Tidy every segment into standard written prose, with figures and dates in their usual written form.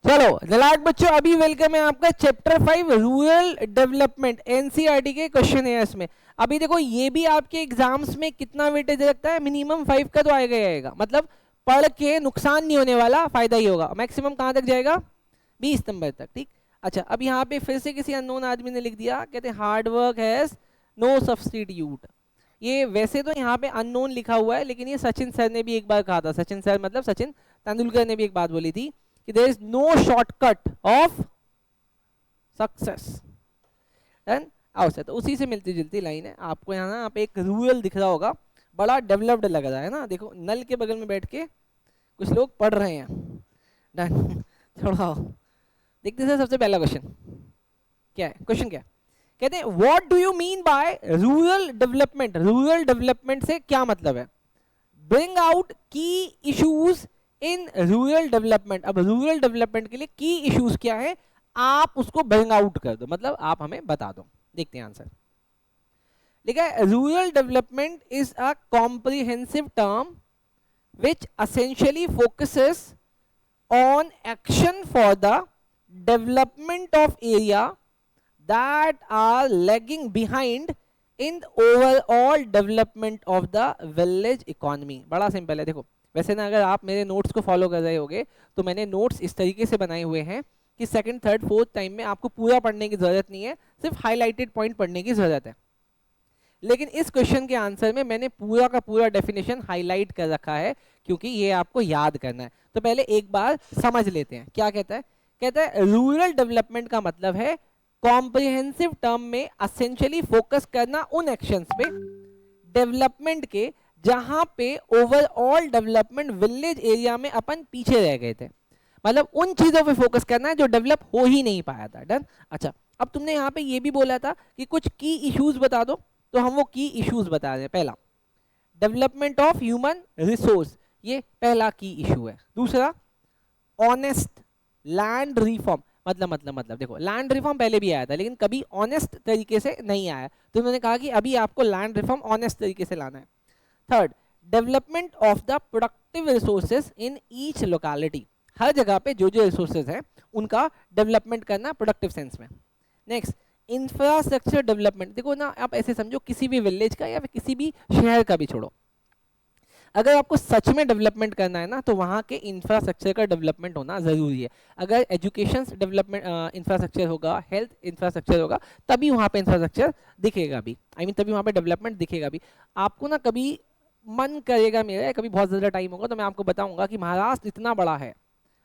चलो नलायक बच्चों, अभी वेलकम है आपका चैप्टर 5 रूरल डेवलपमेंट, एनसीईआरटी के क्वेश्चन है इसमें। अभी देखो ये भी आपके एग्जाम्स में कितना वेटेज रखता है, मिनिमम 5 का तो आएगा ही आएगा, मतलब पढ़ के नुकसान नहीं होने वाला, फायदा ही होगा। मैक्सिमम कहां तक जाएगा, 20 नंबर तक। ठीक, अच्छा अब यहाँ पे फिर से किसी अननोन आदमी ने लिख दिया, कहते हैं hard work has no substitute. ये वैसे तो यहाँ पे अननोन लिखा हुआ है, लेकिन ये सचिन सर ने भी एक बार कहा था, सचिन सर मतलब सचिन तेंदुलकर ने भी एक बात बोली थी कि there is no shortcut of success। Done, आओ सर, तो उसी से मिलती जुलती लाइन है। आपको यहाँ ना आप एक रूरल दिख रहा होगा, बड़ा डेवलप्ड लग रहा है ना, देखो नल के बगल में बैठ के कुछ लोग पढ़ रहे हैं। डन, थोड़ा देखते सर, सबसे पहला क्वेश्चन क्या है, क्वेश्चन क्या है, कहते हैं what do you mean by rural development. Rural development से क्या मतलब है, ब्रिंग आउट की इश्यूज इन रूरल डेवलपमेंट। अब रूरल डेवलपमेंट के लिए की इश्यूज क्या है, आप उसको ब्रिंग आउट कर दो, मतलब आप हमें बता दो। देखते हैं आंसर। लिखा है rural development is a comprehensive term which essentially focuses on action for the development of area that are lagging behind in overall development of the village economy. बड़ा सिंपल है, देखो वैसे ना अगर आप मेरे नोट्स को फॉलो कर रहे होगे तो मैंने नोट्स इस तरीके से बनाए हुए हैं कि सेकंड थर्ड फोर्थ टाइम में आपको पूरा पढ़ने की जरूरत नहीं है, सिर्फ हाईलाइटेड पॉइंट पढ़ने की जरूरत है। लेकिन इस क्वेश्चन के आंसर में मैंने पूरा का पूरा डेफिनेशन हाईलाइट कर रखा है, क्योंकि ये आपको याद करना है। तो पहले एक बार समझ लेते हैं क्या कहता है। कहता है रूरल डेवलपमेंट का मतलब है कॉम्प्रिहेंसिव टर्म में एसेंशियली फोकस करना उन एक्शंस पे डेवलपमेंट के जहां पे ओवरऑल डेवलपमेंट विलेज एरिया में अपन पीछे रह गए थे, मतलब उन चीजों पे फोकस करना है जो डेवलप हो ही नहीं पाया था। डन, अच्छा अब तुमने यहाँ पे ये भी बोला था कि कुछ की इश्यूज बता दो, तो हम वो की इश्यूज बता रहे हैं। पहला डेवलपमेंट ऑफ ह्यूमन रिसोर्स, ये पहला की इशू है। दूसरा ऑनेस्ट लैंड रिफॉर्म, मतलब देखो लैंड रिफॉर्म पहले भी आया था, लेकिन कभी ऑनेस्ट तरीके से नहीं आया, तो उन्होंने कहा कि अभी आपको लैंड रिफॉर्म ऑनेस्ट तरीके से लाना है। Third development of the productive resources in each locality, हर जगह पे जो जो रिसोर्सेज हैं उनका डेवलपमेंट करना प्रोडक्टिव सेंस में। नेक्स्ट इंफ्रास्ट्रक्चर डेवलपमेंट, देखो ना आप ऐसे समझो किसी भी विलेज का या फिर किसी भी शहर का भी छोड़ो, अगर आपको सच में डेवलपमेंट करना है ना तो वहाँ के इंफ्रास्ट्रक्चर का डेवलपमेंट होना ज़रूरी है। अगर एजुकेशन डेवलपमेंट इंफ्रास्ट्रक्चर होगा, हेल्थ इंफ्रास्ट्रक्चर होगा, तभी वहाँ पे इंफ्रास्ट्रक्चर दिखेगा भी, तभी वहाँ पे डेवलपमेंट दिखेगा भी। आपको ना कभी मन करेगा मेरा, कभी बहुत ज़्यादा टाइम होगा तो मैं आपको बताऊंगा कि महाराष्ट्र इतना बड़ा है,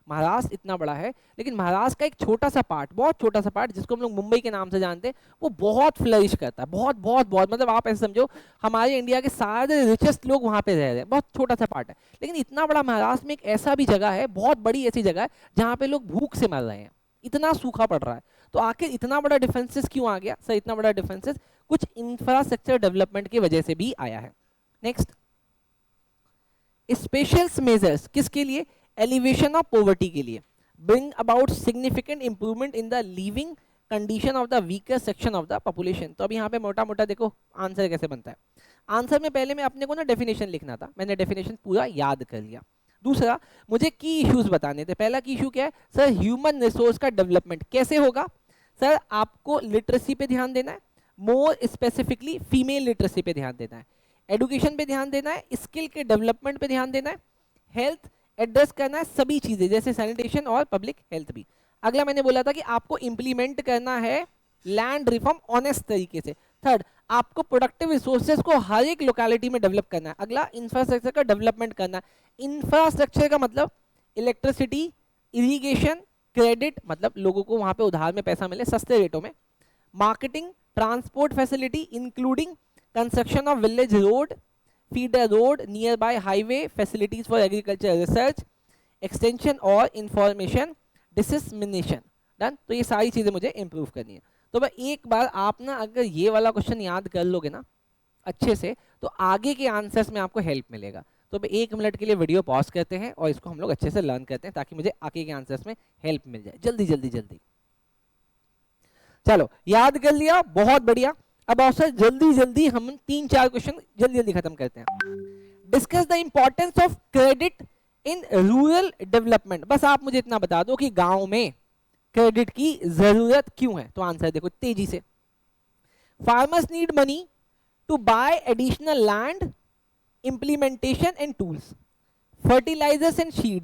महाराष्ट्र इतना बड़ा है, लेकिन महाराष्ट्र का एक छोटा सा पार्ट, बहुत छोटा सा पार्ट जिसको हम लोग मुंबई के नाम से जानते हैं, वो बहुत फ्लरिश करता है, बहुत बहुत बहुत, मतलब आप ऐसे समझो हमारे इंडिया के सारे रिचेस्ट लोग वहाँ पे रह रहे हैं, बहुत छोटा सा पार्ट है। लेकिन इतना बड़ा महाराष्ट्र में एक ऐसा भी जगह है, बहुत बड़ी ऐसी जगह है जहाँ पे लोग भूख से मर रहे हैं, इतना सूखा पड़ रहा है। तो आखिर इतना बड़ा डिफरेंसेस क्यों आ गया सर? इतना बड़ा डिफरेंसेस कुछ इंफ्रास्ट्रक्चर डेवलपमेंट की वजह से भी आया है। नेक्स्ट स्पेशल मेजर्स किसके लिए? एलिवेशन ऑफ पॉवर्टी के लिए, bring about significant improvement in the living condition of the weaker section of the population. तो अब यहाँ पे मोटा मोटा देखो आंसर कैसे बनता है। आंसर में पहले मैं अपने को ना डेफिनेशन लिखना था, मैंने डेफिनेशन पूरा याद कर लिया। दूसरा मुझे की इश्यूज बताने थे। पहला की इशू क्या है सर? ह्यूमन रिसोर्स का डेवलपमेंट कैसे होगा सर? आपको लिटरेसी पे ध्यान देना है, मोर स्पेसिफिकली फीमेल लिटरेसी पे ध्यान देना है, एडुकेशन पे ध्यान देना है, स्किल के डेवलपमेंट पे ध्यान देना है, हेल्थ एड्रेस करना है, सभी चीजें जैसे सैनिटेशन और पब्लिक हेल्थ भी। अगला मैंने बोला था कि आपको इंप्लीमेंट करना है लैंड रिफॉर्म ऑनेस्ट तरीके से। थर्ड आपको प्रोडक्टिव रिसोर्सेज को हर एक लोकेलिटी में डेवलप करना है। अगला इंफ्रास्ट्रक्चर का डेवलपमेंट करना है। इंफ्रास्ट्रक्चर का मतलब इलेक्ट्रिसिटी, इरिगेशन, क्रेडिट, मतलब लोगों को वहां पे उधार में पैसा मिले सस्ते रेटों में, marketing, transport facility including construction of village road, feeder road, nearby highway, facilities for agriculture research, extension और information dissemination। डन, तो ये सारी चीजें मुझे इंप्रूव करनी है। तो भाई एक बार आप ना अगर ये वाला क्वेश्चन याद कर लोगे ना अच्छे से, तो आगे के आंसर्स में आपको हेल्प मिलेगा। तो भाई 1 मिनट के लिए वीडियो पॉज करते हैं और इसको हम लोग अच्छे से लर्न करते हैं, ताकि मुझे आगे के आंसर्स में हेल्प मिल जाए जल्दी जल्दी जल्दी। चलो याद कर लिया, बहुत बढ़िया। अब अवसर जल्दी जल्दी हम 3-4 क्वेश्चन जल्दी जल्दी खत्म करते हैं। Discuss the importance of credit in rural development, बस आप मुझे इतना बता दो कि गांव में क्रेडिट की जरूरत क्यों है। तो आंसर देखो तेजी से, farmers need money to buy additional land, implementation and tools, fertilizers and seed,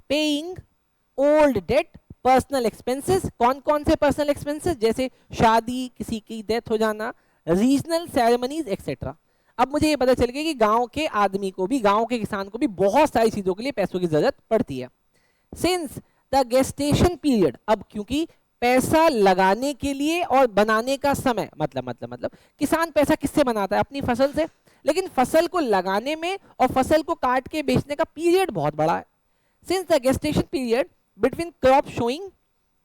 paying old debt, personal expenses, कौन कौन से personal expenses, जैसे शादी, किसी की डेथ हो जाना, रीजनल सेरेमनीज एक्सेट्रा। अब मुझे ये पता चल गया कि गांव के आदमी को भी, गांव के किसान को भी बहुत सारी चीजों के लिए पैसों की जरूरत पड़ती है। सिंस द गेस्टेशन पीरियड, अब क्योंकि पैसा लगाने के लिए और बनाने का समय, मतलब किसान पैसा किससे बनाता है? अपनी फसल से, लेकिन फसल को लगाने में और फसल को काट के बेचने का पीरियड बहुत बड़ा है। Since the gestation period between crop sowing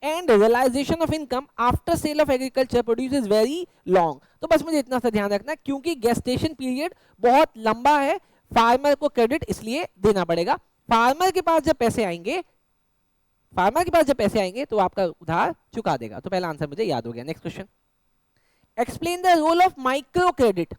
and realisation of income after sale of agriculture produce is very long. तो बस मुझे इतना सा ध्यान रखना, क्योंकि गेस्टेशन पीरियड बहुत लंबा है, फार्मर को क्रेडिट इसलिए देना पड़ेगा। फार्मर के पास जब पैसे आएंगे, तो आपका उधार चुका देगा। तो पहला आंसर मुझे याद हो गया। Next question, explain the role of micro credit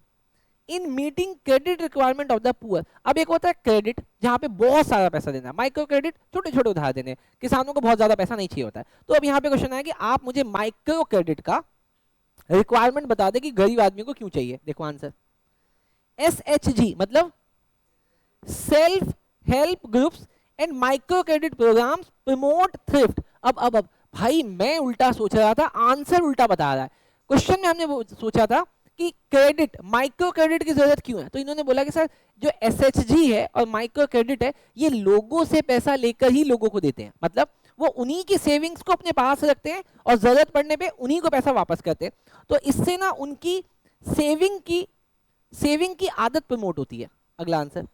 in meeting credit requirement of the poor. अब एक होता है क्रेडिट जहां पे बहुत सारा पैसा देना है, माइक्रो क्रेडिट छोटे छोटे उधार देने, किसानों को बहुत ज्यादा पैसा नहीं चाहिए होता है। तो अब यहाँ पे क्वेश्चन है कि आप मुझे माइक्रो क्रेडिट का रिक्वायरमेंट बता दें कि गरीब आदमी को क्यों चाहिए। देखो आंसर, SHG मतलब self help groups and micro credit programmes promote thrift. अब भाई मैं उल्टा सोच रहा था, आंसर उल्टा बता रहा है। क्वेश्चन में हमने सोचा था कि क्रेडिट, माइक्रो क्रेडिट की जरूरत क्यों है, तो इन्होंने बोला कि सर जो SHG है और माइक्रो क्रेडिट है ये लोगों से पैसा लेकर ही लोगों को देते हैं, मतलब वो उन्हीं की सेविंग्स को अपने पास रखते हैं और जरूरत पड़ने पे उन्हीं को पैसा वापस करते हैं। तो इससे ना उनकी सेविंग की आदत प्रमोट होती है। अगला answer,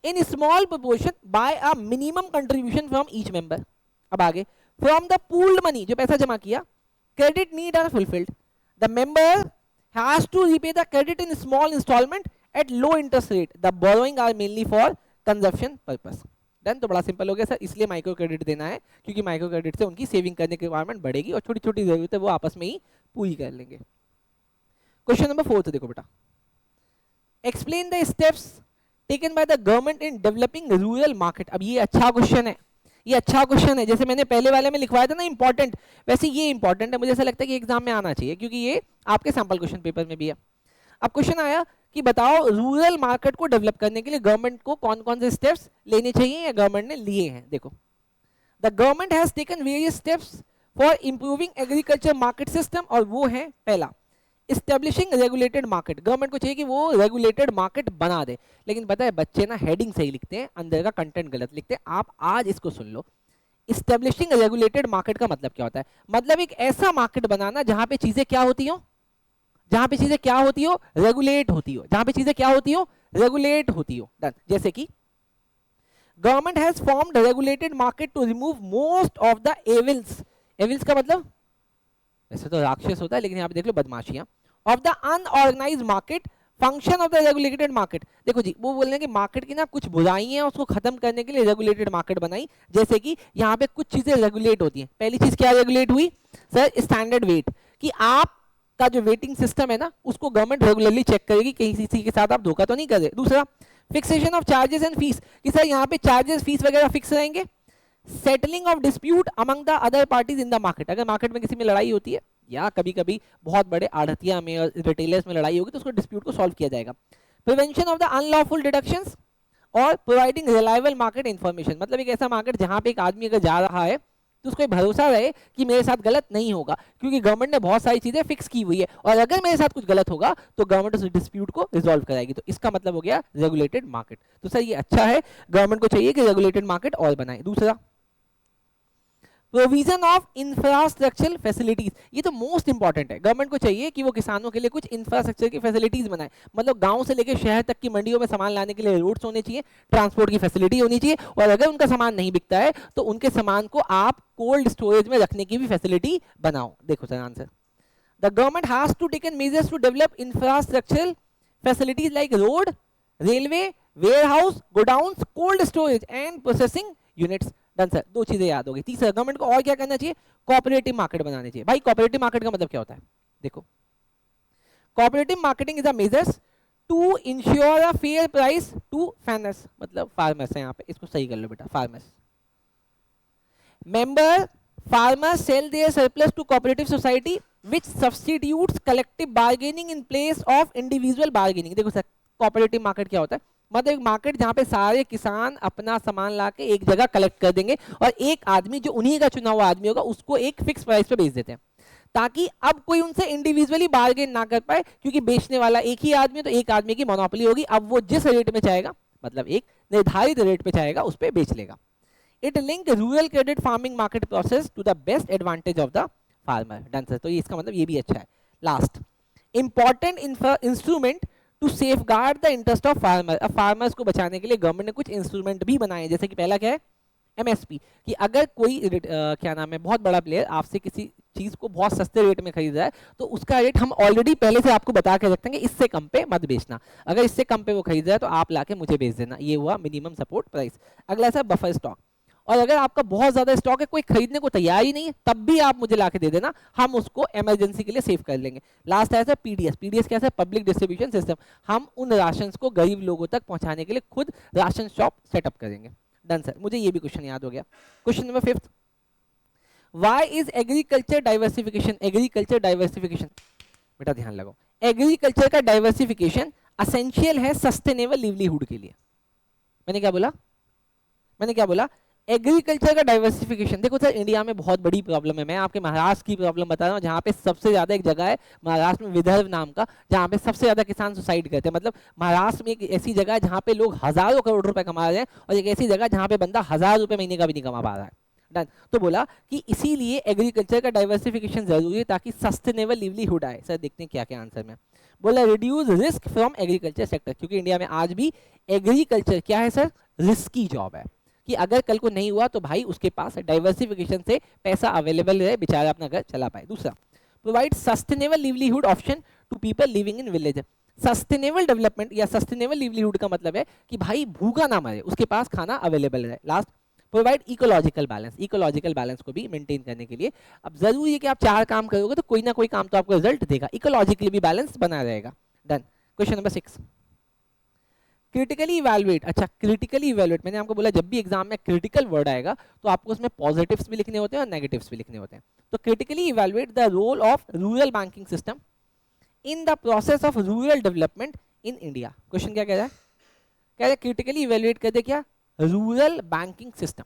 in small proportion bye a minimum contribution from each member. अब आगे, फ्रॉम द पूल्ड मनी, जो पैसा जमा किया, credit need are fulfilled, the member has to repay the credit in small installment at low interest rate, the borrowing are mainly for consumption purpose। Then तो बड़ा simple हो गया sir, इसलिए micro credit देना है क्योंकि माइक्रो क्रेडिट से उनकी सेविंग करने की रिक्वायरमेंट बढ़ेगी और छोटी छोटी जरूरतें वो आपस में ही पूरी कर लेंगे। क्वेश्चन नंबर 4 देखो बेटा, explain the steps taken by the government in developing rural market. अब ये अच्छा क्वेश्चन है, ये अच्छा क्वेश्चन है, जैसे मैंने पहले वाले में लिखवाया था ना इंपॉर्टेंट, वैसे ये इंपॉर्टेंट है, मुझे ऐसा लगता है कि एग्जाम में आना चाहिए क्योंकि ये आपके सैंपल क्वेश्चन पेपर में भी है। अब क्वेश्चन आया कि बताओ रूरल मार्केट को डेवलप करने के लिए गवर्नमेंट को कौन कौन से स्टेप्स लेने चाहिए या गवर्नमेंट ने लिए हैं। देखो, the government has taken various steps for improving agriculture market system, और वो है पहला इस्टेब्लिशिंग रेगुलेटेड मार्केट। गवर्नमेंट को चाहिए कि वो रेगुलेटेड मार्केट बना दे, लेकिन पता है बच्चे ना हेडिंग सही लिखते हैं, अंदर का कंटेंट गलत लिखते हैं। आप आज इसको सुन लो, इस्टेब्लिशिंग रेगुलेटेड मार्केट का मतलब क्या होता है? मतलब एक ऐसा मार्केट बनाना जहां पे चीजें क्या होती हो, रेगुलेट होती हो, जहां पे चीजें क्या होती हो, रेगुलेट होती हो। जैसे कि government has formed regulated market to remove most of the evils. Evils का मतलब वैसे तो राक्षस होता है, लेकिन यहाँ पे देख लो बदमाशियां। Of the unorganised market, function of the regulated market. देखो जी, वो बोल रहे हैं कि मार्केट की ना कुछ बुराइयां हैं, उसको खत्म करने के लिए रेगुलेटेड मार्केट बनाई। जैसे कि यहाँ पे कुछ चीजें रेगुलेट होती हैं। पहली चीज क्या रेगुलेट हुई सर? स्टैंडर्ड वेट, कि आप का जो वेटिंग सिस्टम है ना उसको गवर्नमेंट रेगुलरली चेक करेगी कहीं किसी के साथ आप धोखा तो नहीं कर रहे। दूसरा, fixation of charges and fees, कि सर यहाँ पे चार्जेस फीस वगैरह फिक्स रहेंगे। Settling of dispute among the other parties in the market, अगर मार्केट में किसी में लड़ाई होती है या कभी कभी बहुत बड़े आढ़तिया में और रिटेलर्स में लड़ाई होगी तो उसको डिस्प्यूट को सॉल्व किया जाएगा। Prevention of the unlawful deductions और प्रोवाइडिंग रिलायबल मार्केट इंफॉर्मेशन, मतलब एक ऐसा मार्केट जहां पे एक आदमी अगर जा रहा है तो उसको भरोसा रहे कि मेरे साथ गलत नहीं होगा, क्योंकि गवर्नमेंट ने बहुत सारी चीजें फिक्स की हुई है और अगर मेरे साथ कुछ गलत होगा तो गवर्नमेंट उस डिस्प्यूट को रिजॉल्व कराएगी। तो इसका मतलब हो गया रेगुलेटेड मार्केट। तो सर ये अच्छा है, गवर्नमेंट को चाहिए कि रेगुलेटेड मार्केट और बनाए। दूसरा, प्रोविजन ऑफ इंफ्रास्ट्रक्चरल फैसिलिटीज, ये तो मोस्ट इंपॉर्टेंट है। गवर्नमेंट को चाहिए कि वो किसानों के लिए कुछ इंफ्रास्ट्रक्चर की फैसिलिटीज बनाए, मतलब गांव से लेकर शहर तक की मंडियों में सामान लाने के लिए रोड्स होने चाहिए, ट्रांसपोर्ट की फैसिलिटी होनी चाहिए, और अगर उनका सामान नहीं बिकता है तो उनके सामान को आप कोल्ड स्टोरेज में रखने की भी फैसिलिटी बनाओ। देखो sir answer, the government has to taken measures to develop infrastructural facilities like road, railway, warehouse, godowns, cold storage and processing units. Done sir, दो चीजें याद होगी। तीसरा, गवर्नमेंट को और क्या करना चाहिए? कोऑपरेटिव मार्केट बनाने चाहिए। भाई कोऑपरेटिव मार्केट का मतलब क्या होता है? देखो, cooperative marketing is a measures to ensure a fair price to farmers, मतलब फार्मर्स है यहाँ पे, इसको सही कर लो बेटा, farmers. Member farmers sell their surplus to cooperative society which substitutes collective bargaining in place of individual bargaining। देखो सर, कोऑपरेटिव मार्केट क्या होता है, मतलब एक मार्केट जहां पे सारे किसान अपना सामान लाके एक जगह कलेक्ट कर देंगे और एक आदमी जो उन्हीं का चुना हुआ आदमी होगा उसको एक फिक्स प्राइस पे बेच देते हैं, ताकि अब कोई उनसे इंडिविजुअली बार्गेन ना कर पाए, क्योंकि बेचने वाला एक ही आदमी है तो एक आदमी की मोनोपोली होगी। अब वो जिस रेट में चाहेगा, मतलब एक निर्धारित रेट पे चाहेगा, उस पर बेच लेगा। It link rural credit farming market process to the best advantage of the farmer. Done sir, तो ये इसका मतलब ये भी अच्छा है। Last, important instrument to safeguard the interest of farmer. अब फार्मर्स को बचाने के लिए गवर्नमेंट ने कुछ इंस्ट्रूमेंट भी बनाए, जैसे कि पहला क्या है, एमएसपी, कि अगर कोई क्या नाम है, बहुत बड़ा प्लेयर आपसे किसी चीज को बहुत सस्ते रेट में खरीद रहा है तो उसका रेट हम ऑलरेडी पहले से आपको बता के रखते हैं कि इससे कम पे मत बेचना, अगर इससे कम पे वो खरीद रहा है तो आप लाके मुझे बेच देना, ये हुआ मिनिमम सपोर्ट प्राइस। अगला है बफर स्टॉक, और अगर आपका बहुत ज्यादा स्टॉक है, कोई खरीदने को तैयार ही नहीं है, तब भी आप मुझे लाके दे देना, हम उसको इमरजेंसी के लिए सेव कर लेंगे। लास्ट है सर पीडीएस। पीडीएस क्या है, पब्लिक डिस्ट्रीब्यूशन सिस्टम, हम उन राशन को गरीब लोगों तक पहुंचाने के लिए खुद राशन शॉप सेटअप करेंगे। डन सर, मुझे ये भी क्वेश्चन याद हो गया। Question number 5, why is agriculture diversification, agriculture diversification, बेटा ध्यान लगाओ, एग्रीकल्चर का डाइवर्सिफिकेशन असेंशियल है सस्टेनेबल लिवलीहुड के लिए। मैंने क्या बोला, एग्रीकल्चर का डाइवर्सिफिकेशन। देखो सर, इंडिया में बहुत बड़ी प्रॉब्लम है, मैं आपके महाराष्ट्र की प्रॉब्लम बता रहा हूँ, जहाँ पे सबसे ज्यादा एक जगह है महाराष्ट्र में विदर्भ नाम का, जहाँ पे सबसे ज्यादा किसान सुसाइड करते हैं। मतलब महाराष्ट्र में एक ऐसी जगह है जहाँ पे लोग हजारों करोड़ रुपए कमा रहे हैं, और एक ऐसी जगह जहाँ पे बंदा 1000 रुपए महीने का भी नहीं कमा पा रहा है। डन, तो बोला कि इसीलिए एग्रीकल्चर का डाइवर्सिफिकेशन जरूरी है ताकि सस्टेनेबल लिवलीहुड आए। सर देखते हैं क्या क्या आंसर में। बोला reduce risk from agriculture sector, क्योंकि इंडिया में आज भी एग्रीकल्चर क्या है सर, रिस्की जॉब है, कि अगर कल को नहीं हुआ तो भाई उसके पास डाइवर्सिफिकेशन से पैसा अवेलेबल है, बेचारा अपना घर चला पाए। दूसरा, provide sustainable livelihood option to people living in village. Sustainable development या सस्टेनेबल लिवलीहुड का मतलब है कि भाई भूखा ना मरे, उसके पास खाना अवेलेबल है। Last, provide ecological balance, ecological balance को भी मेंटेन करने के लिए अब जरूरी है कि आप 4 काम करोगे तो कोई ना कोई काम तो आपको रिजल्ट देगा, इकोलॉजिकली भी बैलेंस बना रहेगा। Done. Question number 6, critically evaluate. अच्छा, क्रिटिकली इवैल्यूएट, मैंने आपको बोला जब भी एग्जाम में क्रिटिकल वर्ड आएगा तो आपको उसमें पॉजिटिव्स भी लिखने होते हैं और नेगेटिव्स भी लिखने होते हैं। तो critically evaluate the role of rural banking system in the process of rural development in India. Question क्या कह रहा है, कह रहा है क्रिटिकली इवैल्यूएट कर दे क्या, रूरल बैंकिंग सिस्टम,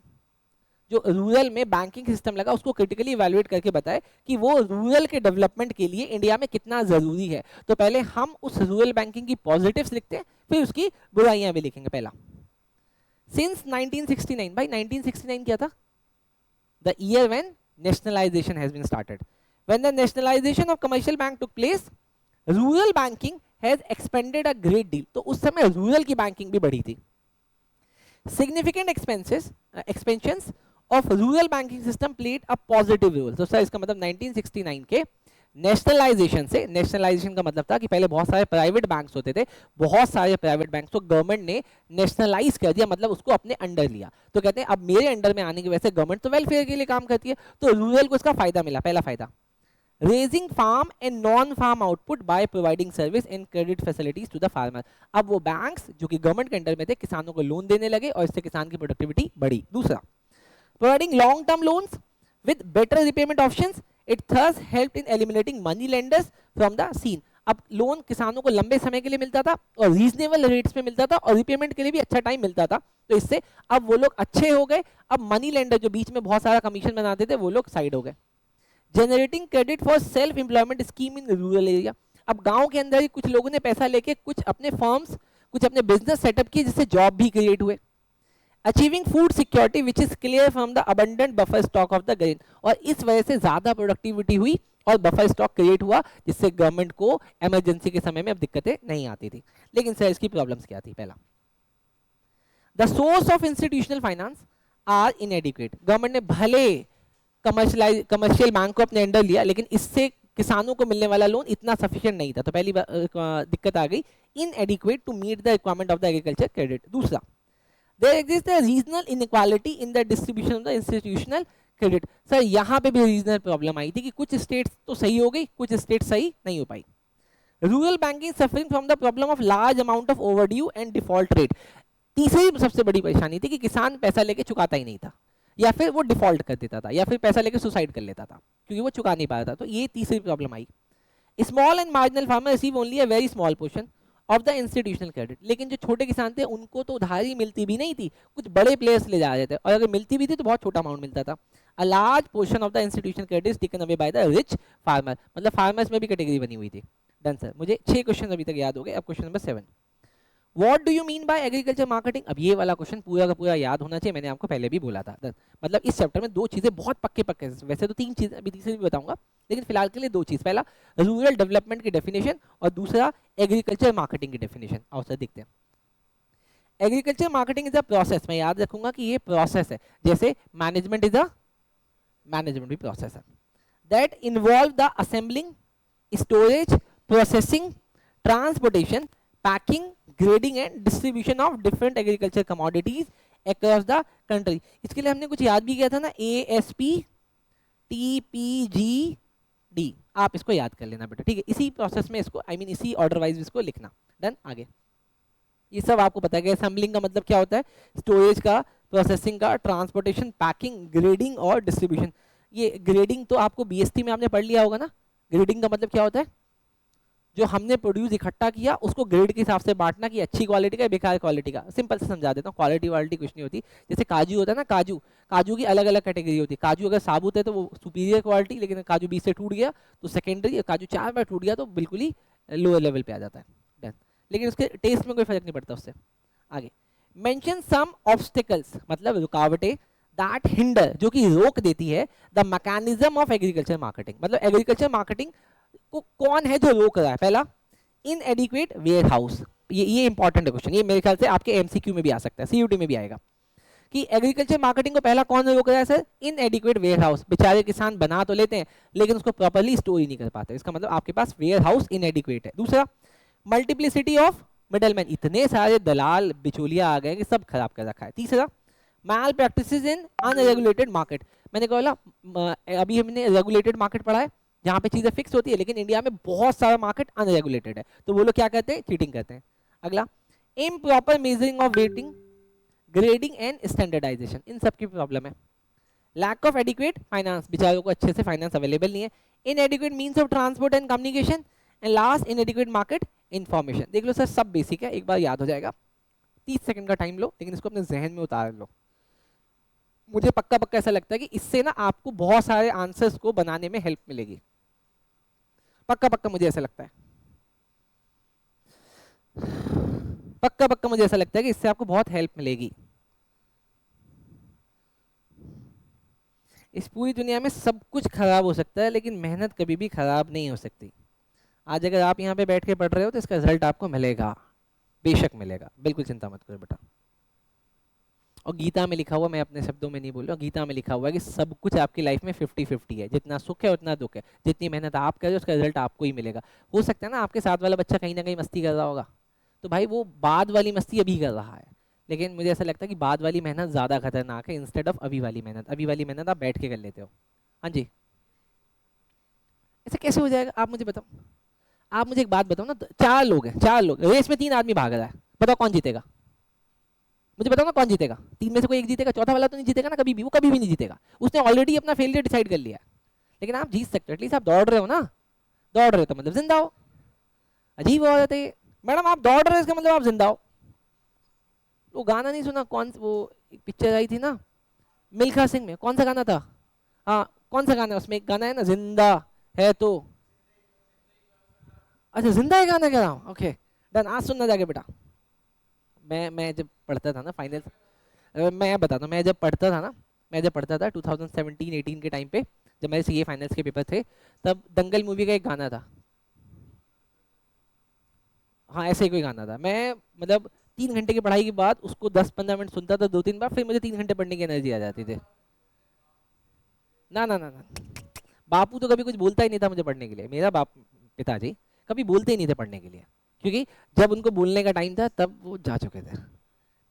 जो रूरल में बैंकिंग सिस्टम लगा उसको क्रिटिकली इवैल्यूएट करके बताए कि वो रूरल के डेवलपमेंट के लिए इंडिया में कितना जरूरी है। तो पहले हम उस रूरल बैंकिंग की पॉजिटिव्स लिखते हैं, फिर उसकी बुराइयां भी लिखेंगे। पहला, सिंस 1969, भाई 1969 क्या था, the year when nationalisation has been started, when the nationalisation of commercial bank took place, rural banking has expanded a great deal. तो उस समय रूरल की बैंकिंग भी बढ़ी थी। Significant expansions of rural banking system played a positive role. तो sir इसका मतलब 1969 के नेशनलाइजेशन से, नेशनलाइजेशन का मतलब था कि पहले बहुत सारे प्राइवेट बैंक्स होते थे, बहुत सारे प्राइवेट बैंक्स को गवर्नमेंट ने नेशनलाइज कर दिया, मतलब उसको अपने अंडर लिया। तो कहते हैं अब मेरे अंडर में आने की वजह से गवर्नमेंट तो वेलफेयर के लिए काम करती है, तो रूरल को इसका फायदा मिला। पहला फायदा, raising farm and non farm output by providing service and credit facilities to the farmer. अब वो बैंक्स जो कि गवर्नमेंट के अंडर में थे किसानों को लोन देने लगे और इससे किसान की प्रोडक्टिविटी बढ़ी। दूसरा, providing long term loans with better repayment options, it thus helped in eliminating money lenders from the scene। अब लोन किसानों को लंबे समय के लिए मिलता था और रीजनेबल रेट्स पे मिलता था और रिपेमेंट के लिए भी अच्छा टाइम मिलता था, तो इससे अब वो लोग अच्छे हो गए। अब मनी लेंडर जो बीच में बहुत सारा कमीशन बनाते थे वो लोग साइड हो गए। Generating credit for self employment scheme in rural area. अब गांव के अंदर ही कुछ लोगों ने पैसा लेके कुछ अपने फर्म्स, कुछ अपने बिजनेस सेटअप किए जिससे जॉब भी क्रिएट हुए। Achieving food security which is clear from the abundant buffer stock of the grain, और इस वजह से ज्यादा प्रोडक्टिविटी हुई और बफर स्टॉक क्रिएट हुआ जिससे गवर्नमेंट को इमरजेंसी के समय में अब दिक्कतें नहीं आती थी। लेकिन सर इसकी प्रॉब्लम्स क्या थी, पहला, the source of institutional finance are inadequate. Government ने भले कमर्शियल बैंक को अपने अंडर लिया लेकिन इससे किसानों को मिलने वाला लोन इतना सफिशिएंट नहीं था, तो पहली दिक्कत आ गई, inadequate to meet the requirement of the agriculture credit. दूसरा, there exists a regional inequality in the distribution of the institutional credit। Sir यहाँ पे भी रीजनल प्रॉब्लम आई थी कि कुछ स्टेट्स तो सही हो गई, कुछ स्टेट सही नहीं हो पाई। Rural banking suffering from the problem of large amount of overdue and default rate. तीसरी सबसे बड़ी परेशानी थी कि किसान पैसा लेके चुकाता ही नहीं था, या फिर वो डिफॉल्ट कर देता था, या फिर पैसा लेके सुसाइड कर लेता था क्योंकि वो चुका नहीं पा रहा था। तो ये तीसरी problem I. Small and marginal farmer receive only a very small portion of the institutional credit. लेकिन जो छोटे किसान थे उनको तो उधारी मिलती भी नहीं थी, कुछ बड़े प्लेयर्स ले जा रहे थे, और अगर मिलती भी थी तो बहुत छोटा अमाउंट मिलता था। A large portion of the institutional credit is taken away by the rich farmer. मतलब फार्मर्स में भी कैटेगरी बनी हुई थी। डन सर, मुझे 6 क्वेश्चन अभी तक याद हो गए। अब question number 7, what do you mean by agriculture marketing. अब ये वाला क्वेश्चन पूरा का पूरा याद होना चाहिए, मैंने आपको पहले भी बोला था। मतलब इस चैप्टर में 2 चीजें बहुत पक्के पक्के, वैसे तो 3 चीजें, अभी तीसरी भी बताऊंगा, लेकिन फिलहाल के लिए 2 चीज। पहला रूरल डेवलपमेंट की डेफिनेशन, और दूसरा एग्रीकल्चर मार्केटिंग की डेफिनेशन। आओ सर देखते हैं। Agriculture marketing is a process, मैं याद रखूंगा कि ये प्रोसेस है, जैसे मैनेजमेंट इज अ, मैनेजमेंट भी प्रोसेस है, that involve the assembling, storage, processing, transportation, packing, grading and distribution of different agriculture commodities across the country. इसके लिए हमने कुछ याद भी किया था ना, ASP TPGD, आप इसको याद कर लेना बेटा, ठीक है। इसी प्रोसेस में इसको, इसी ऑर्डर वाइज इसको लिखना। डन, आगे ये सब आपको पता है। असेंबलिंग का मतलब क्या होता है, स्टोरेज का, प्रोसेसिंग का, ट्रांसपोर्टेशन, पैकिंग, ग्रेडिंग और डिस्ट्रीब्यूशन। ये ग्रेडिंग तो आपको BST में आपने पढ़ लिया होगा ना। ग्रेडिंग का मतलब क्या होता है, जो हमने प्रोड्यूस इकट्ठा किया उसको ग्रेड के हिसाब से बांटना कि अच्छी क्वालिटी का, बेकार क्वालिटी का। सिंपल से समझा देता हूँ, क्वालिटी वालिटी कुछ नहीं होती। जैसे काजू होता है ना, काजू की अलग अलग कैटेगरी होती है। काजू अगर साबुत है तो वो सुपीरियर क्वालिटी, लेकिन काजू बीच से टूट गया तो सेकेंडरी, काजू 4 बार टूट गया तो बिल्कुल ही लोअर लेवल पे आ जाता है। डन, लेकिन उसके टेस्ट में कोई फर्क नहीं पड़ता उससे। आगे, मेंशन सम ऑब्स्टिकल्स, मतलब रुकावटें, दैट हिंडर, जो कि रोक देती है, the mechanism of agriculture marketing. मतलब एग्रीकल्चर मार्केटिंग को कौन है जो रोक रहा है। पहला, इनएडिक्वेट वेयर हाउस, ये इंपॉर्टेंट क्वेश्चन, ये मेरे ख्याल से आपके MCQ में भी आ सकता है, CUT में भी आएगा कि एग्रीकल्चर मार्केटिंग को पहला कौन रोक रहा है सर, इनएडिक्वेट वेयर हाउस। बेचारे किसान बना तो लेते हैं लेकिन उसको प्रॉपर्ली स्टोर ही नहीं कर पाते, इसका मतलब आपके पास वेयर हाउस इनएडिक्वेट है। दूसरा, मल्टीप्लिसिटी ऑफ मिडलमैन, इतने सारे दलाल बिचौलिया आ गए कि सब खराब कर रखा है। तीसरा, मैल प्रैक्टिसेस इन अनरेगुलेटेड मार्केट। मैंने कहा अभी हमने रेगुलेटेड मार्केट पढ़ा है जहाँ पे चीजें फिक्स होती है, लेकिन इंडिया में बहुत सारा मार्केट अनरेगुलेटेड है, तो वो लोग क्या करते हैं, चीटिंग करते हैं। अगला, improper measuring of weighting, grading and standardisation, इन सब की प्रॉब्लम है। लैक ऑफ एडिक्वेट फाइनेंस, बेचारों को अच्छे से फाइनेंस अवेलेबल नहीं है। इनएडिक्वेट means of transport and communication, and last, इनएडिक्वेट market information. देख लो सर, सब बेसिक है, एक बार याद हो जाएगा। 30 सेकंड का टाइम लो, लेकिन इसको अपने जहन में उतार लो। मुझे पक्का पक्का ऐसा लगता है कि इससे ना आपको बहुत सारे आंसर्स को बनाने में हेल्प मिलेगी, पक्का पक्का मुझे ऐसा लगता है, पक्का पक्का मुझे ऐसा लगता है कि इससे आपको बहुत हेल्प मिलेगी। इस पूरी दुनिया में सब कुछ खराब हो सकता है, लेकिन मेहनत कभी भी खराब नहीं हो सकती। आज अगर आप यहाँ पे बैठ के पढ़ रहे हो तो इसका रिजल्ट आपको मिलेगा, बेशक मिलेगा, बिल्कुल चिंता मत करो बेटा। और गीता में लिखा हुआ, मैं अपने शब्दों में नहीं बोल रहा, गीता में लिखा हुआ है कि सब कुछ आपकी लाइफ में 50-50 है, जितना सुख है उतना दुख है। जितनी मेहनत आप करें उसका रिजल्ट आपको ही मिलेगा। हो सकता है ना आपके साथ वाला बच्चा कहीं ना कहीं मस्ती कर रहा होगा, तो भाई वो बाद वाली मस्ती अभी कर रहा है, लेकिन मुझे ऐसा लगता है कि बाद वाली मेहनत ज़्यादा खतरनाक है इंस्टेड ऑफ अभी वाली मेहनत। अभी वाली मेहनत आप बैठ के कर लेते हो। हाँ जी, ऐसे कैसे हो जाएगा आप मुझे बताओ। आप मुझे एक बात बताओ ना, 4 लोग हैं, 4 लोग, रेस में 3 आदमी भाग रहा है, बताओ कौन जीतेगा। मुझे बताओ ना कौन जीतेगा। 3 में से कोई एक जीतेगा, चौथा वाला तो नहीं जीतेगा ना, कभी भी, वो कभी भी नहीं जीतेगा, उसने ऑलरेडी अपना फेलियर डिसाइड कर लिया। लेकिन आप जीत सकते हो, एटलीस्ट आप दौड़ रहे हो ना, दौड़ रहे हो तो मतलब जिंदा हो। अजीब बात है मैडम, आप दौड़ रहे हो इसका मतलब आप जिंदा हो। वो गाना नहीं सुना, कौन वो एक पिक्चर आई थी ना मिल्खा सिंह में, कौन सा गाना था, हाँ कौन सा गाना है उसमें, एक गाना है ना, जिंदा है तो, अच्छा जिंदा है गाना कह रहा हूँ, ओके डन। आज सुनना जाके बेटा, मैं जब पढ़ता था ना फाइनल, मैं बताता हूँ, मैं जब पढ़ता था 2017-18 के टाइम पे, जब मेरे CA फाइनल्स के पेपर थे, तब दंगल मूवी का एक गाना था, हाँ ऐसे ही कोई गाना था। मैं मतलब 3 घंटे की पढ़ाई के बाद उसको 10-15 मिनट सुनता था 2-3 बार, फिर मुझे 3 घंटे पढ़ने की एनर्जी आ जाती थी। ना ना ना ना, बापू तो कभी कुछ बोलता ही नहीं था मुझे पढ़ने के लिए, मेरा पिताजी कभी बोलते ही नहीं थे पढ़ने के लिए, क्योंकि जब उनको बोलने का टाइम था तब वो जा चुके थे।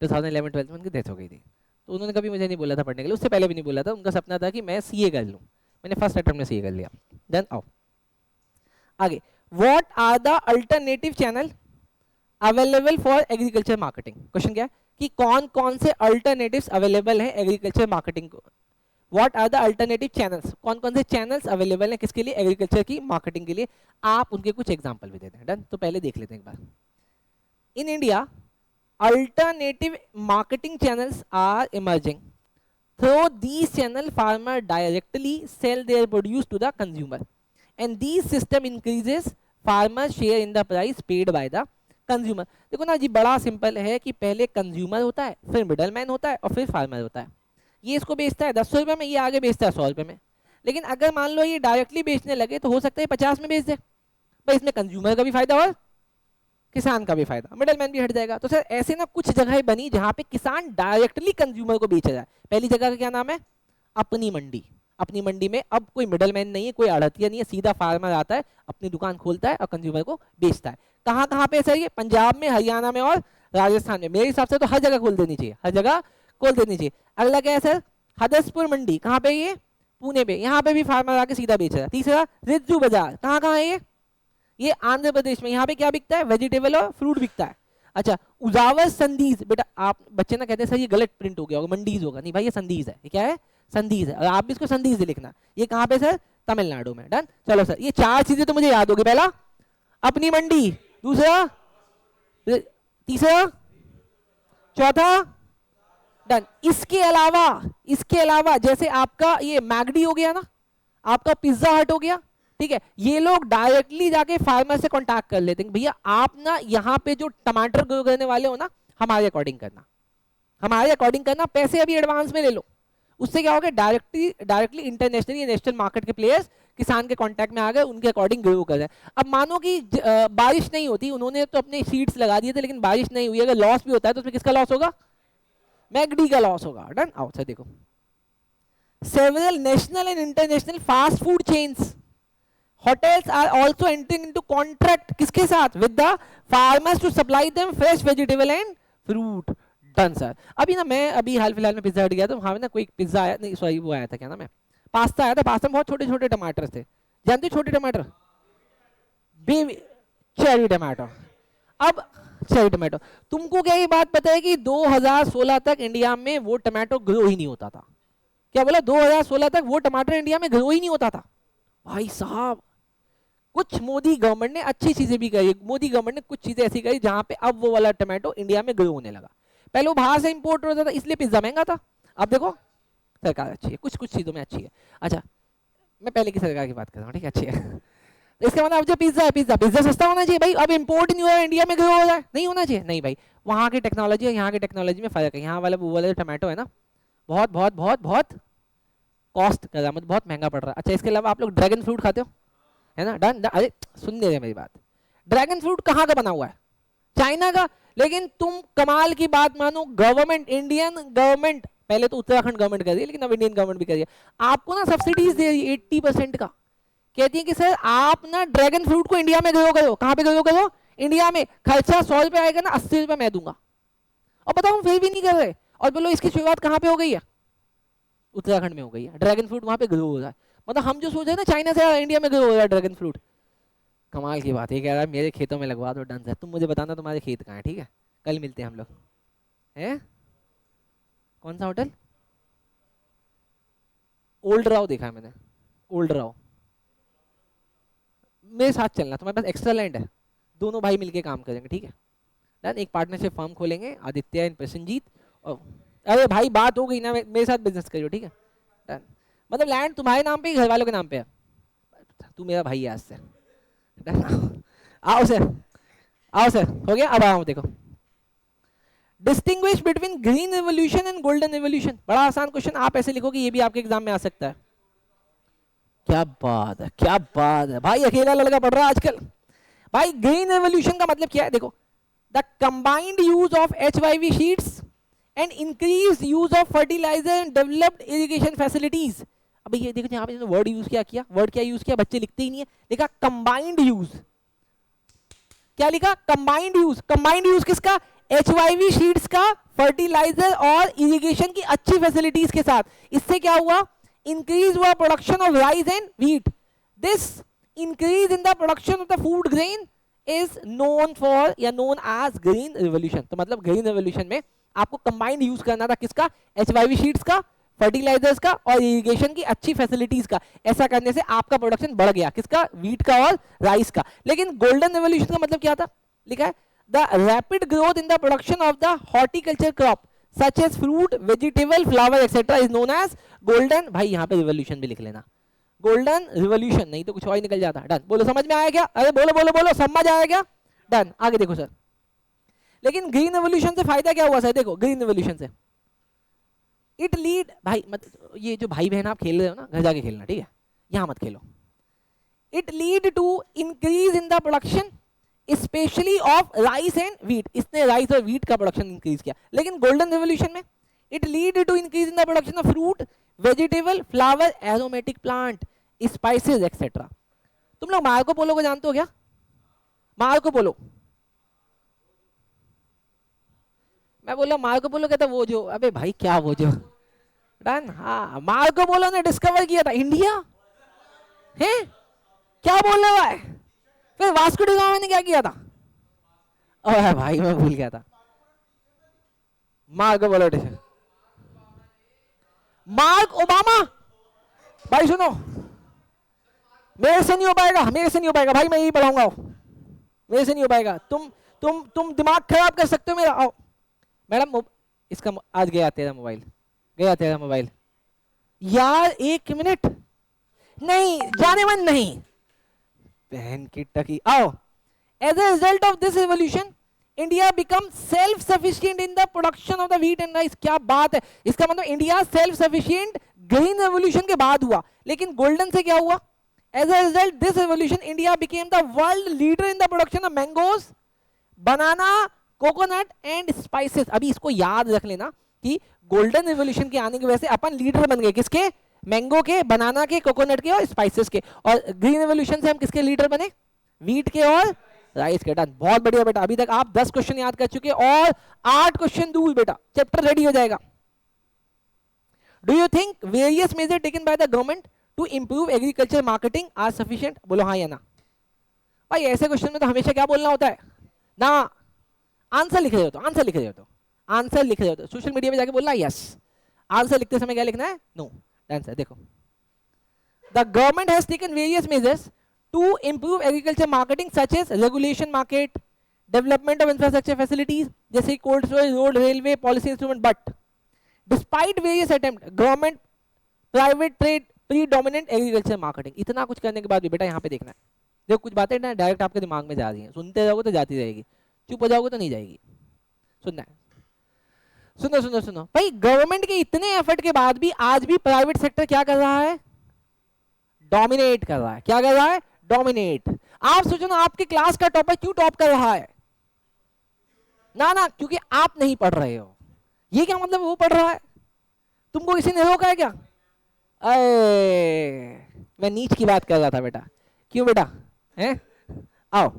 2011-12 में उनकी डेथ हो गई थी, तो उन्होंने कभी मुझे नहीं बोला था पढ़ने के लिए, उससे पहले भी नहीं बोला था। उनका सपना था कि मैं CA कर लूँ, मैंने फर्स्ट अटेम्प्ट में CA कर लिया। देन आओ आगे, what are the alternative channel available for agriculture marketing. Question क्या है कि कौन कौन से अल्टरनेटिव्स अवेलेबल हैं एग्रीकल्चर मार्केटिंग को। What are the alternative channels, कौन कौन से चैनल्स अवेलेबल हैं किसके लिए, एग्रीकल्चर की मार्केटिंग के लिए। आप उनके कुछ एग्जांपल भी देते हैं। डन, तो पहले देख लेते हैं एक बार। In India alternative marketing channels are emerging. Through these channels, farmers directly sell their produce to the consumer, and these system increases farmers share in the price paid by the consumer. देखो ना जी, बड़ा simple है कि पहले consumer होता है, फिर middle man होता है और फिर फार्मर होता है। ये इसको बेचता है 10 रुपये में, ये आगे बेचता है 100 रुपये में। लेकिन अगर मान लो ये डायरेक्टली बेचने लगे तो हो सकता है 50 में बेच दे, भाई इसमें कंज्यूमर का भी फायदा और किसान का भी फायदा, मिडलमैन भी हट जाएगा। तो सर ऐसे ना कुछ जगह बनी जहां पे किसान डायरेक्टली कंज्यूमर को बेचा जाए। पहली जगह का क्या नाम है, अपनी मंडी। अपनी मंडी में अब कोई मिडलमैन नहीं है, कोई आढ़तिया नहीं है, सीधा फार्मर आता है, अपनी दुकान खोलता है और कंज्यूमर को बेचता है। कहाँ कहाँ पे सर, ये पंजाब में, हरियाणा में और राजस्थान में। मेरे हिसाब से तो हर जगह खोल देनी चाहिए, हर जगह खोल देनी चाहिए। अगला क्या है सर, हदसपुर मंडी, कहाँ पे ये, पुणे पे, यहाँ पे भी फार्मर आके सीधा बेच रहा है। तीसरा रिज्जू बाजार, कहाँ कहाँ है ये आंध्र प्रदेश में। यहाँ पे क्या बिकता है, वेजिटेबल और फ्रूट बिकता है। अच्छा, उजावर संदीज, बेटा आप बच्चे ना कहते हैं सर ये गलत प्रिंट हो गया होगा, मंडीज होगा, नहीं भाई ये संदीज है। ये क्या है, संदीज है, और आप भी इसको संदीज लिखना। ये कहाँ पे सर, तमिलनाडु में। डन, चलो सर ये 4 चीजें तो मुझे याद होगी। पहला अपनी मंडी, दूसरा, तीसरा, चौथा, डन। इसके अलावा जैसे आपका ये मैगडी हो गया ना, आपका पिज्जा हट हो गया, ठीक है, ये लोग डायरेक्टली जाके फार्मर से कांटेक्ट कर लेते हैं, भैया आप ना यहाँ पे जो टमाटर ग्रो करने वाले हो ना, हमारे अकॉर्डिंग करना, पैसे अभी एडवांस में ले लो। उससे क्या होगा, डायरेक्टली इंटरनेशनली नेशनल मार्केट के प्लेयर्स किसान के कांटेक्ट में आ गए, उनके अकॉर्डिंग ग्रो कर रहे हैं। अब मानो कि बारिश नहीं होती, उन्होंने तो अपने सीड्स लगा दिए थे लेकिन बारिश नहीं हुई, अगर लॉस भी होता है तो उसमें किसका लॉस होगा, मैगडी का लॉस होगा। डन, आओ सर देखो, several national and international fast food chains, hotels are also entering into contract किसके साथ, with the farmers to supply them fresh vegetable and fruit। Done sir. अभी ना मैं अभी हाल फिलहाल में पिज्जा हट गया, तो वहाँ में ना कोई पिज्जा आया, नहीं सॉरी वो आया था, क्या नाम है, पास्ता आया था। पास्ता में बहुत छोटे छोटे टमाटर थे, जानते हो छोटे टमाटर, बेबी चेरी टमाटो। अब चेरी टमाटो, तुमको क्या ये बात पता है कि 2016 तक इंडिया में वो टमाटो ग्रो ही नहीं होता था। क्या बोला, 2016 तक वो टमाटर इंडिया में ग्रो ही नहीं होता था। भाई साहब, कुछ मोदी गवर्नमेंट ने अच्छी चीजें भी करी, मोदी गवर्नमेंट ने कुछ चीजें ऐसी करी जहां पे अब वो वाला टमाटो इंडिया में ग्रो होने लगा। पहले वो बाहर से इंपोर्ट होता था, इसलिए पिज्जा महंगा था। अब देखो सरकार अच्छी है, कुछ कुछ चीजों में अच्छी है। अच्छा, मैं पहले की सरकार की बात कर रहा हूँ, ठीक है, अच्छी है। तो इसका मतलब अब जो पिज्जा है, पिज्जा सस्ता होना चाहिए भाई। अब इंपोर्ट नहीं हो रहा है, इंडिया में ग्रो हो रहा है, नहीं होना चाहिए, नहीं भाई। वहाँ की टेक्नोलॉजी और यहाँ की टेक्नोलॉजी में फर्क है। यहाँ वाला वो वाला टमाटो है ना, बहुत बहुत बहुत बहुत कॉस्ट कर रहा है, मतलब बहुत महंगा पड़ रहा है। अच्छा, इसके अलावा आप लोग ड्रैगन फ्रूट खाते हो, है ना। डन, अरे सुन दे मेरी बात, ड्रैगन फ्रूट कहाँ का बना हुआ है, चाइना का। लेकिन तुम कमाल की बात मानो, गवर्नमेंट, इंडियन गवर्नमेंट, पहले तो उत्तराखंड गवर्नमेंट कर रही है लेकिन अब इंडियन गवर्नमेंट भी कर रही है, आपको ना सब्सिडीज दे रही है 80% का। कहती है कि सर आप ना ड्रैगन फ्रूट को इंडिया में ग्रो करो। कहाँ पे ग्रो करो, इंडिया में। खर्चा 100 रुपये आएगा ना, 80 रुपये मैं दूंगा। और बताओ हम फिर भी नहीं कर रहे। और बोलो इसकी शुरुआत कहाँ पे हो गई है, उत्तराखंड में हो गई है। ड्रैगन फ्रूट वहाँ पे ग्रो हो रहा है। मतलब हम जो सोच रहे हैं ना चाइना से इंडिया में ग्रो हो रहा है ड्रैगन फ्रूट, कमाल की बात है। कह रहा है मेरे खेतों में लगवा दो। डन सर, तुम मुझे बताना तुम्हारे खेत कहाँ है, ठीक है, कल मिलते हैं हम लोग। हैं, कौन सा होटल, ओल्ड राव देखा है मैंने, ओल्ड राव। मेरे साथ चलना, तुम्हारे पास एक्स्ट्रा लैंड है, दोनों भाई मिलके काम करेंगे, ठीक है। डन, एक पार्टनरशिप फर्म खोलेंगे, आदित्य एंड प्रसन्नजीत। और अरे भाई बात हो गई ना, मेरे साथ बिजनेस करियो, ठीक है। डन, मतलब लैंड तुम्हारे नाम पे, घर वालों के नाम पे है, तू मेरा भाई है आज से। आओ सर, आओ सर, हो गया। अब आओ देखो, distinguish between green revolution and golden revolution. बड़ा आसान क्वेश्चन, आप ऐसे लिखोगे ये भी आपके एग्जाम में आ सकता है। क्या बात है, क्या बात है भाई, अकेला लड़का पढ़ रहा है आजकल। भाई ग्रीन रिवोल्यूशन का मतलब क्या है, देखो, the combined use of HYV seeds and increase use of fertilizer and developed irrigation facilities. अब ये देखो यहाँ पे वर्ड यूज किया, वर्ड क्या यूज किया, बच्चे लिखते ही नहीं है, लिखा कंबाइंड यूज। क्या लिखा, कंबाइंड यूज। कंबाइंड यूज किसका, HYV शीट्स का, फर्टिलाइजर और इरिगेशन की अच्छी फैसिलिटीज के साथ। इससे क्या हुआ, इंक्रीज हुआ production of rice and wheat. This increase in the production of the food grain is known for या नोन एज ग्रीन रिवोल्यूशन। तो मतलब ग्रीन रिवोल्यूशन में आपको कंबाइंड यूज करना था किसका, HYV शीट्स का, फर्टिलाइजर्स का और इरिगेशन की अच्छी फैसिलिटीज का। ऐसा करने से आपका प्रोडक्शन बढ़ गया, किसका, वीट का और राइस का। लेकिन गोल्डन रिवोल्यूशन का मतलब क्या था, लिखा है the rapid growth in the production of the horticulture crop such as fruit, vegetable, flower etcetera is known as golden. भाई यहाँ पे रिवोल्यूशन भी लिख लेना, गोल्डन रिवोल्यूशन, नहीं तो कुछ और ही निकल जाता। डन, बोलो समझ में आया क्या, अरे बोलो बोलो बोलो, समझ आया क्या। डन, आगे देखो सर। लेकिन ग्रीन रिवोल्यूशन से फायदा क्या हुआ सर, देखो ग्रीन रिवोल्यूशन से इट लीड, भाई मत, ये जो भाई बहन आप खेल रहे हो ना, घर जाके खेलना, ठीक है, यहां मत खेलो। It lead to increase in the production specially of rice and wheat, इसने राइस और व्हीट का प्रोडक्शन इंक्रीज किया। लेकिन गोल्डन रिवोल्यूशन में it lead to increase in the production of fruit, vegetable, flower, aromatic plant, spices etcetera. तुम लोग Marco Polo को जानते हो क्या, मार्को पोलो, मैं बोला मार्को पोलो कहता वो जो, अबे भाई क्या वो जो, डन, हाँ मार्को पोलो ने डिस्कवर किया था इंडिया है, क्या बोल रहा है। फिर वास्को डी गामा ने क्या किया था, ओह भाई मैं भूल गया था, मार्को पोलो, मार्क ओबामा। भाई सुनो, मेरे से नहीं हो पाएगा, मेरे से नहीं हो पाएगा भाई, मैं यही पढ़ाऊंगा, मेरे से नहीं हो पाएगा। तुम दिमाग खराब कर सकते हो मेरा। आओ मैडम, इसका आज गया तेरा मोबाइल, गया तेरा मोबाइल यार, 1 मिनट नहीं, जाने मन नहीं, बहन की टकी। आओ, as a result of this revolution India become self sufficient in the production of the wheat and rice. क्या बात है, इसका मतलब India self sufficient green revolution के बाद हुआ। लेकिन गोल्डन से क्या हुआ, as a result this revolution India became the world leader in the production of mangoes, banana, coconut and spices. अभी इसको याद रख लेना कि गोल्डन रिवोल्यूशन के आने की वजह से अपन लीडर बन गए, किसके, मैंगो के, बनाना के, कोकोनट के और स्पाइसेस के। और ग्रीन रिवोल्यूशन से हम किसके लीडर बने, व्हीट के और राइस के। डन, बहुत बढ़िया बेटा, अभी तक आप 10 क्वेश्चन याद कर चुके और 8 क्वेश्चन दूर बेटा, चैप्टर रेडी हो जाएगा। Do you think various measure taken by the government to improve agriculture marketing are sufficient, बोलो हाँ या ना। भाई ऐसे क्वेश्चन में तो हमेशा क्या बोलना होता है ना, आंसर लिख रहे हो तो आंसर लिख रहे हो तो आंसर लिख रहे हो तो सोशल मीडिया में जाके बोलना यस, आंसर लिखते समय क्या लिखना है, नो आंसर। देखो, the government has taken various measures to improve agriculture marketing such as regulation market, development of infrastructure facilities जैसे cold storage, road, railway, policy instrument, but despite various attempts government private trade predominant agriculture marketing। इतना कुछ करने के बाद भी बेटा यहाँ पे देखना है, देखो कुछ बातें ना डायरेक्ट आपके दिमाग में जा रही हैं, सुनते जाओगे तो जाती रहेगी, चुप हो जाओगे तो नहीं जाएगी। सुनना है, सुनो सुनो सुनो भाई, गवर्नमेंट के इतने एफर्ट के बाद भी आज भी प्राइवेट सेक्टर क्या कर रहा है, डोमिनेट कर रहा है। क्या कर रहा है, डोमिनेट। आप सोचो ना, आपके क्लास का टॉपर क्यों टॉप कर रहा है, ना ना क्योंकि आप नहीं पढ़ रहे हो। ये क्या मतलब वो पढ़ रहा है, तुमको किसी ने रोका है क्या, मैं नीच की बात कर रहा था बेटा, क्यों बेटा हैं, आओ।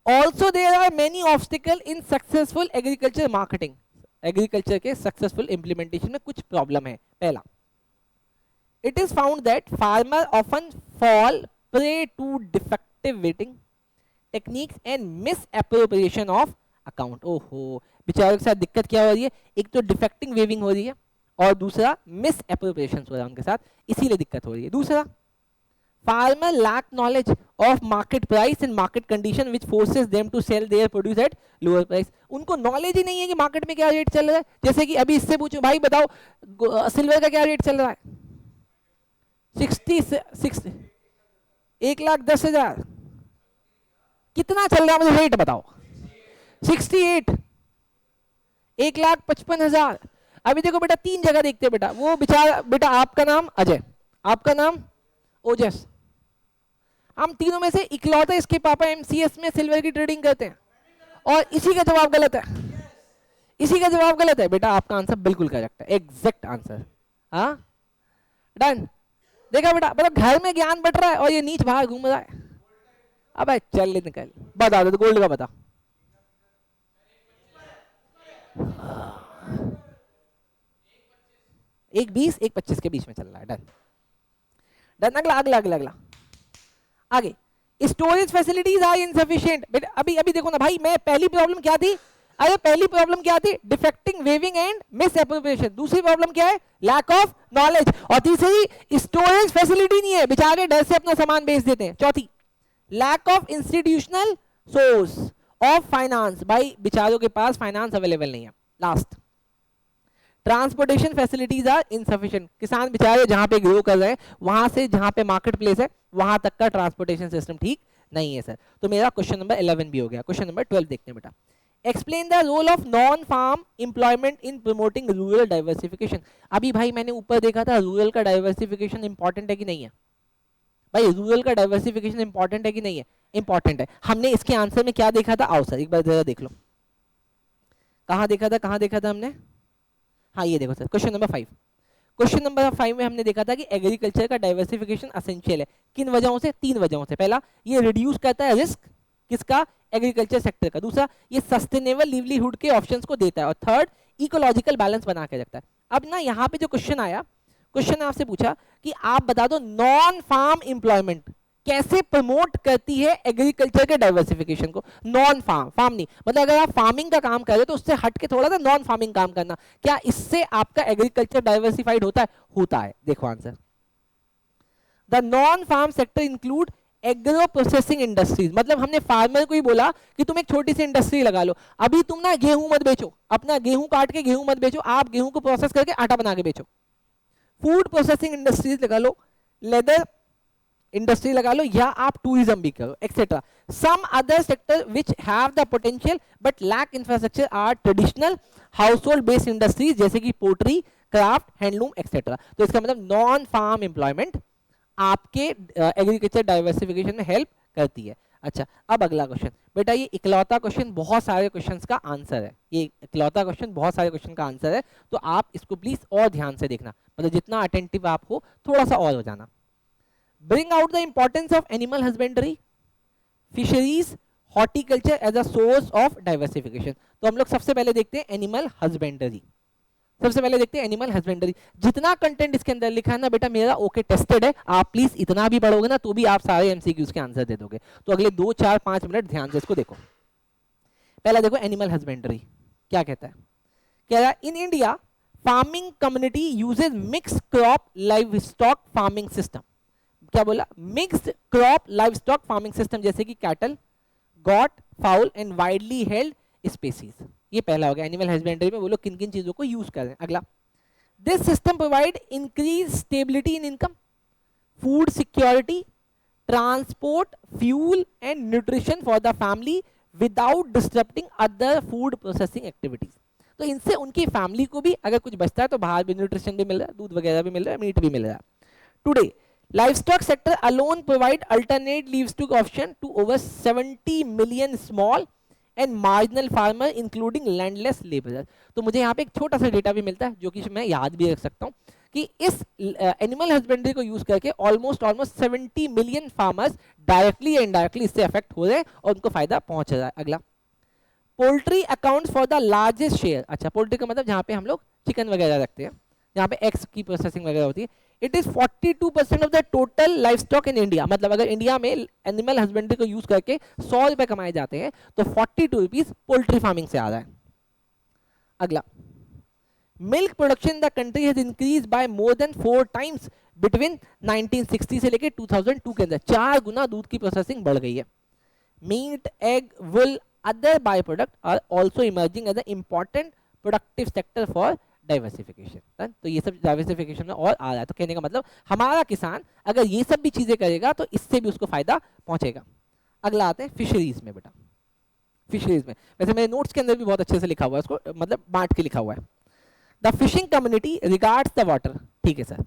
Also there are many obstacle in successful agriculture marketing, agriculture के सक्सेसफुल इंप्लीमेंटेशन में कुछ प्रॉब्लम है। पहला, it is found that farmer often fall prey to defective weighting techniques and misappropriation of account। ओहो, बेचारों के साथ दिक्कत क्या हो रही है, एक तो डिफेक्टिंग वेविंग हो रही है और दूसरा मिस एप्रोप्रिएशन हो रहा है उनके साथ, इसीलिए दिक्कत हो रही है। दूसरा, farmer lack knowledge of market price and market condition which forces them to sell their produce at lower price. उनको नॉलेज ही नहीं है कि मार्केट में क्या रेट चल रहा है। जैसे कि अभी इससे पूछो, भाई बताओ सिल्वर का क्या रेट चल रहा है, 1,10,000 कितना चल रहा है, मुझे रेट बताओ। 68, 1,55,000। अभी देखो बेटा, 3 जगह देखते हैं बेटा, वो बेचारा बेटा, आपका नाम अजय, आपका नाम ओजस, हम तीनों में से इकलौते इसके पापा MCS में सिल्वर की ट्रेडिंग करते हैं, और इसी का जवाब गलत है, इसी का जवाब गलत है बेटा। आपका आंसर बिल्कुल करेक्ट है, एग्जैक्ट आंसर। हाँ डन, देखा बेटा, मतलब घर में ज्ञान बट रहा है और ये नीच बाहर घूम रहा है। अबे चल ले निकल, बता दो तो गोल्ड का बता। एक 20 एक 25 के बीच में चल रहा है। डन डन, अगला अगला अगला अगला आगे, स्टोरेज फैसिलिटीज आर इनसफिशिएंट। बेटा अभी अभी देखो ना भाई, मैं पहली प्रॉब्लम क्या थी, अरे पहली प्रॉब्लम क्या थी, defecting waving and miss appropriation. दूसरी प्रॉब्लम क्या है, लैक ऑफ नॉलेज। और तीसरी, स्टोरेज फैसिलिटी नहीं है, बेचारे डर से अपना सामान बेच देते हैं। चौथी, lack of institutional source of finance, भाई बेचारों के पास फाइनेंस अवेलेबल नहीं है। Last, transportation facilities are insufficient. किसान बेचारे जहां पे ग्रो कर रहे हैं, वहां से जहां पे मार्केट प्लेस है वहां तक का ट्रांसपोर्टेशन सिस्टम ठीक नहीं है सर। तो मेरा क्वेश्चन नंबर 11 भी हो गया। क्वेश्चन नंबर 12 देखते हैं बेटा, explain the role of non farm employment in promoting rural diversification. अभी भाई मैंने ऊपर देखा था, रूरल का डाइवर्सिफिकेशन इंपॉर्टेंट है कि नहीं है भाई, रूरल का डाइवर्सिफिकेशन इंपॉर्टेंट है कि नहीं है, इंपॉर्टेंट है। हमने इसके आंसर में क्या देखा था, आओ सर एक बार जरा देख लो, कहां देखा था हमने, हाँ ये देखो sir, question number 5। Question number 5 में हमने देखा था कि एग्रीकल्चर का डाइवर्सिफिकेशन एसेंशियल है। किन वजहों से, 3 वजहों से। पहला, ये रिड्यूस करता है रिस्क किसका, एग्रीकल्चर सेक्टर का। दूसरा, ये सस्टेनेबल लिवलीहुड के ऑप्शंस को देता है। और थर्ड, इकोलॉजिकल बैलेंस बना के रखता है। अब ना यहाँ पे जो क्वेश्चन आया, क्वेश्चन ने आपसे पूछा कि आप बता दो नॉन फार्म एम्प्लॉयमेंट कैसे प्रमोट करती है एग्रीकल्चर के डाइवर्सिफिकेशन को। नॉन फार्म, फार्म नहीं मतलब अगर आप फार्मिंग का काम कर रहे हो तो उससे हट के थोड़ा सा नॉन फार्मिंग काम करना, क्या इससे आपका एग्रीकल्चर डाइवर्सिफाइड होता है, होता है। देखो answer, the non farm sector include agro processing industries. मतलब हमने फार्मर को ही बोला कि तुम एक छोटी सी इंडस्ट्री लगा लो। अभी तुम ना गेहूं मत बेचो, अपना गेहूं काट के गेहूं मत बेचो, आप गेहूं को प्रोसेस करके आटा बना के बेचो। फूड प्रोसेसिंग इंडस्ट्रीज लगा लो, लेदर इंडस्ट्री लगा लो, या आप टूरिज्म भी करो, etcetera. Some other sector which have the potential but lack infrastructure are traditional household based industries, जैसे कि पोल्ट्री, क्राफ्ट, हैंडलूम एक्सेट्रा। तो इसका मतलब नॉन फार्म एम्प्लॉयमेंट आपके एग्रीकल्चर डाइवर्सिफिकेशन में हेल्प करती है। अच्छा, अब अगला क्वेश्चन बेटा, ये इकलौता क्वेश्चन बहुत सारे क्वेश्चंस का आंसर है, ये इकलौता क्वेश्चन बहुत सारे क्वेश्चन का आंसर है, तो आप इसको प्लीज और ध्यान से देखना, मतलब जितना अटेंटिव आप हो थोड़ा सा और हो जाना। Bring out the importance of animal husbandry, fisheries, horticulture as a source of diversification। तो हम लोग सबसे पहले देखते हैं एनिमल हस्बेंडरी। सबसे पहले देखते हैं एनिमल हस्बेंडरी। जितना कंटेंट इसके अंदर लिखा है ना बेटा, मेरा ओके टेस्टेड है, आप प्लीज इतना भी पढ़ोगे ना तो भी आप सारे एमसीक्यूज के आंसर दे दोगे। तो अगले 2 4 5 मिनट ध्यान से इसको देखो। पहला देखो एनिमल हस्बेंडरी क्या कहता है, कह रहा है in India farming community uses mix crop livestock farming system. क्या बोला, mixed crop livestock farming system, जैसे कि cattle, goat, fowl and widely held species. ये पहला हो गया, एनिमल हस्बेंड्री में वो लोग किन किन चीजों को यूज कर रहे हैं। अगला, this system provide increase stability in income, food security, transport, fuel and nutrition for the family without disturbing other food processing activities. तो इनसे उनकी फैमिली को भी अगर कुछ बचता है तो बाहर भी न्यूट्रिशन भी मिल रहा है, दूध वगैरह भी मिल रहा है, मीट भी मिल रहा है। Today livestock sector alone provide alternate livestock option to over 70 million small and marginal farmer including landless laborers। तो मुझे यहाँ पे एक छोटा सा डेटा भी मिलता है जो कि मैं याद भी रख सकता हूँ कि इस एनिमल हस्बेंड्री को यूज करके ऑलमोस्ट 70 मिलियन फार्मर्स डायरेक्टली या इनडायरेक्टली इससे अफेक्ट हो रहे हैं और उनको फायदा पहुंच रहा है। अगला, poultry accounts for the largest share. अच्छा, पोल्ट्री का मतलब जहाँ पे हम लोग चिकन वगैरह रखते हैं, जहाँ पे एग्स की प्रोसेसिंग वगैरह होती है। It is 42% of the total life stock in India. मतलब अगर इंडिया में एनिमल हस्बेंड्री को यूज करके 100 रुपए कमाए जाते हैं तो 42 रुपीज पोल्ट्री फार्मिंग से आ रहा है। अगला, milk production the country has increase by more than 4 times between 1960 से लेके 2002 के अंदर 4 गुना दूध की प्रोसेसिंग बढ़ गई है। Meat, egg, wool, other by product are also emerging as a important productive sector for diversification. तो ये सब डाइवर्सिफिकेशन में और आ रहा है। तो कहने का मतलब हमारा किसान अगर ये सब भी चीजें करेगा तो इससे भी उसको फायदा पहुंचेगा। अगला आते हैं फिशरीज में बेटा। फिशरीज में वैसे मेरे नोट्स के अंदर भी बहुत अच्छे से लिखा हुआ है, उसको मतलब बांट के लिखा हुआ है। The fishing community regards the water, ठीक है सर,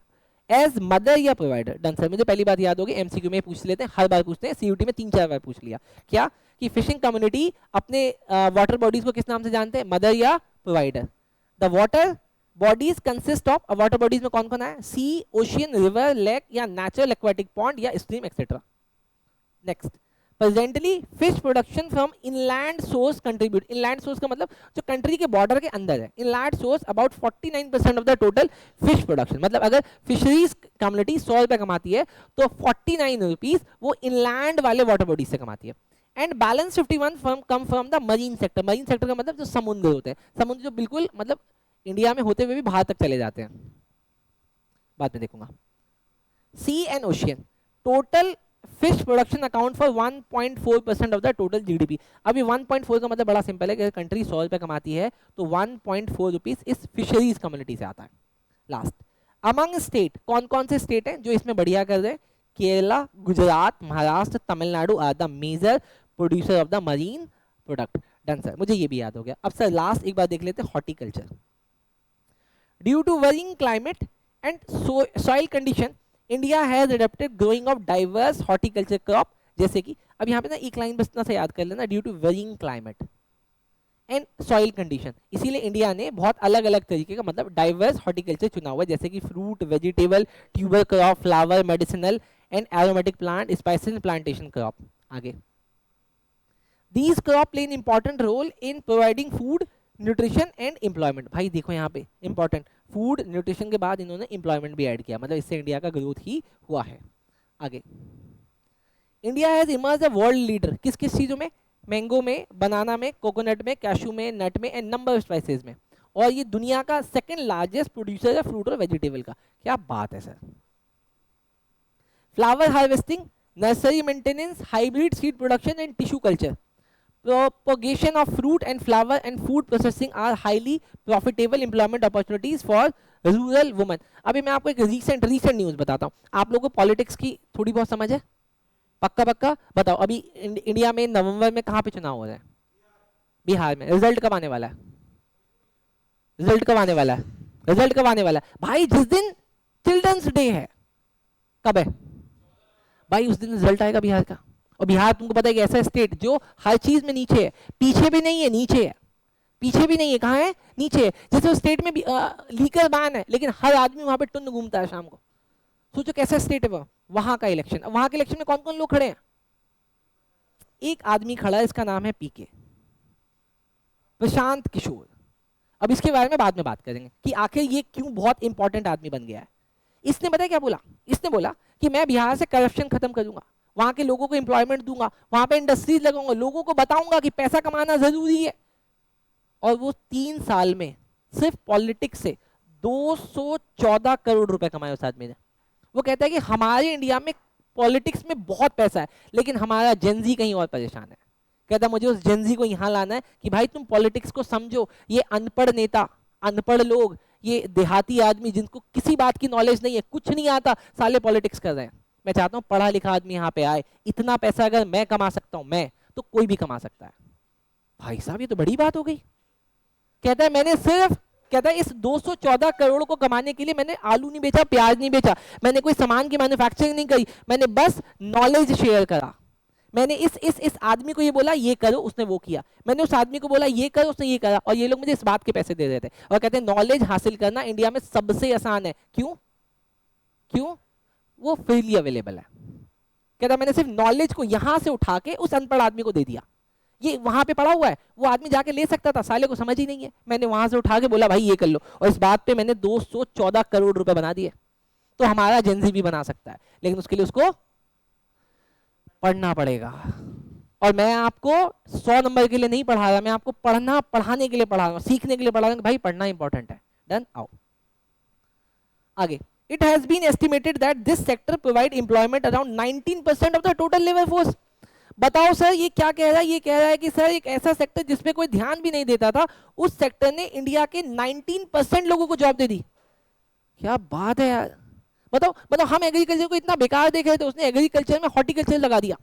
एज मदर या प्रोवाइडर। डन सर, मुझे पहली बात याद होगी, एमसीक्यू में पूछ लेते हैं, हर बार पूछते हैं, सीयूटी में 3-4 बार पूछ लिया क्या कि फिशिंग कम्युनिटी अपने वाटर बॉडीज को किस नाम से जानते हैं, मदर या provider. The water bodies consist of, water bodies में कौन कौन है, सी, ओशियन, रिवर, लेक या नेचुरल एक्वाटिक पॉन्ड या stream etcetera. Next, presently fish production from inland source contribute, inland source का मतलब जो कंट्री के बॉर्डर के अंदर है, inland source about 49% of the total fish production. मतलब अगर फिशरीज कम्युनिटी 100 रुपये कमाती है तो 49 रुपीज वो इनलैंड वाले वाटर बॉडीज से कमाती है। And balance 51 from come from the marine sector, marine sector का मतलब जो समुद्र होते हैं, समुद्र जो बिल्कुल मतलब इंडिया में होते हुए भी बाहर तक चले जाते हैं, बाद में देखूंगा। Sea and ocean, total fish production account for 1.4% of the total GDP. अभी 1.4 का मतलब बड़ा सिंपल है कि कंट्री 100 रुपये कमाती है तो 1.4 रुपीज इस फिशरीज कम्युनिटी से आता है। लास्ट, अमंग स्टेट, कौन कौन से स्टेट हैं जो इसमें बढ़िया कर रहे हैं? Kerala, Gujarat, Maharashtra, Tamil Nadu are the major producer of the marine product. Done sir, मुझे ये भी याद हो गया। अब सर लास्ट एक बार देख लेते हैं, horticulture. Due to varying climate and soil condition, India has adopted growing of diverse horticulture crop, जैसे कि अब यहाँ पे ना एक लाइन बस इतना सा याद कर लेना, due to varying climate and soil condition, इसीलिए इंडिया ने बहुत अलग अलग तरीके का मतलब डाइवर्स हॉर्टिकल्चर चुना हुआ है, जैसे कि fruit, vegetable, tuber crop, flower, medicinal and aromatic plant, spices plantation crop. आगे, these crop play an important role in providing food, nutrition and employment. भाई देखो यहाँ पे इंपॉर्टेंट, फूड न्यूट्रिशन के बाद इन्होंने एम्प्लॉयमेंट भी ऐड किया, मतलब इससे इंडिया का ग्रोथ ही हुआ है। आगे, India has emerge a world leader किस किस चीजों में? मैंगो में, बनाना में, कोकोनट में, कैशू में, नट में एंड नंबर ऑफ स्पाइसेस में। और ये दुनिया का सेकंड लार्जेस्ट प्रोड्यूसर है फ्रूट और वेजिटेबल का। क्या बात है sir. Flower harvesting, nursery maintenance, hybrid seed production and tissue culture, propagation of fruit and flower and food processing are highly profitable employment opportunities for rural women। अभी मैं आपको एक रीसेंट न्यूज़ बताता हूँ। आप लोगों को पॉलिटिक्स की थोड़ी बहुत समझ है? पक्का पक्का बताओ। अभी इंडिया में नवंबर में कहाँ पे चुनाव हो रहा है? बिहार में। रिजल्ट कब आने वाला है? रिजल्ट कब आने वाला है? रिजल्ट कब आने वाला है भाई? जिस दिन चिल्ड्रंस डे है, कब है भाई? उस दिन रिजल्ट आएगा बिहार का। और बिहार तुमको पता है कि ऐसा स्टेट जो हर चीज में नीचे है, पीछे भी नहीं है, नीचे है, पीछे भी नहीं है, कहाँ है? नीचे है। जैसे उस स्टेट में लीकर बैन है लेकिन हर आदमी वहां पे टुन घूमता है शाम को। सोचो कैसा स्टेट है वो। वहां का इलेक्शन, वहां के इलेक्शन में कौन कौन लोग खड़े हैं? एक आदमी खड़ा है, इसका नाम है पीके, प्रशांत किशोर। अब इसके बारे में बाद में बात करेंगे कि आखिर ये क्यों बहुत इंपॉर्टेंट आदमी बन गया है। इसने पता है क्या बोला? इसने बोला कि मैं बिहार से करप्शन खत्म करूंगा, वहां के लोगों को एम्प्लॉयमेंट दूंगा, वहां पे इंडस्ट्रीज लगाऊंगा, लोगों को बताऊंगा कि पैसा कमाना जरूरी है। और वो 3 साल में सिर्फ पॉलिटिक्स से 214 करोड़ रुपए कमाए उस आदमी ने। वो कहता है कि हमारे इंडिया में पॉलिटिक्स में बहुत पैसा है लेकिन हमारा जेनजी कहीं और परेशान है। कहता मुझे उस जेनजी को यहां लाना है कि भाई तुम पॉलिटिक्स को समझो। ये अनपढ़ नेता, अनपढ़ लोग, ये देहाती आदमी जिनको किसी बात की नॉलेज नहीं है, कुछ नहीं आता, साले पॉलिटिक्स कर रहे हैं। मैं चाहता हूं पढ़ा लिखा आदमी यहाँ पे आए। इतना पैसा अगर मैं कमा सकता हूं, मैं तो कोई भी कमा सकता है। भाई साहब ये तो बड़ी बात हो गई। कहता है मैंने सिर्फ, कहता है इस 214 करोड़ को कमाने के लिए मैंने आलू नहीं बेचा, प्याज नहीं बेचा, मैंने कोई सामान की मैन्युफैक्चरिंग नहीं करी, मैंने बस नॉलेज शेयर करा। मैंने इस आदमी को ये बोला ये करो, उसने वो किया। मैंने उस आदमी को बोला ये करो, उसने ये करा। और ये लोग मुझे इस बात के पैसे दे रहे थे। और कहते हैं नॉलेज हासिल करना इंडिया में सबसे आसान है। क्यों? क्यों? वो फ्रीली अवेलेबल है। कहता मैंने सिर्फ नॉलेज को यहां से उठा के उस अनपढ़ आदमी को दे दिया। ये वहां पे पड़ा हुआ है, वो आदमी जाके ले सकता था, साले को समझ ही नहीं है। मैंने वहां से उठा के बोला भाई ये कर लो, और इस बात पे मैंने 214 करोड़ रुपए बना दिए। तो हमारा जेनजी भी बना सकता है, लेकिन उसके लिए उसको पढ़ना पड़ेगा। और मैं आपको 100 नंबर के लिए नहीं पढ़ा रहा, मैं आपको पढ़ना, पढ़ाने के लिए पढ़ा रहा हूं, सीखने के लिए पढ़ा रहा हूं। भाई पढ़ना इंपॉर्टेंट है। डन। आओ आगे। It has been estimated that this sector provide employment around 19% of the total labor force। बताओ सर ये क्या कह रहा है? ये कह रहा है कि सर एक ऐसा सेक्टर जिसपे कोई ध्यान भी नहीं देता था, उस सेक्टर ने इंडिया के 19% लोगों को जॉब दे दी। क्या बात है यार। बताओ बताओ, हम एग्रीकल्चर को इतना बेकार देख रहे थे, उसने एग्रीकल्चर में हॉर्टिकल्चर लगा दिया,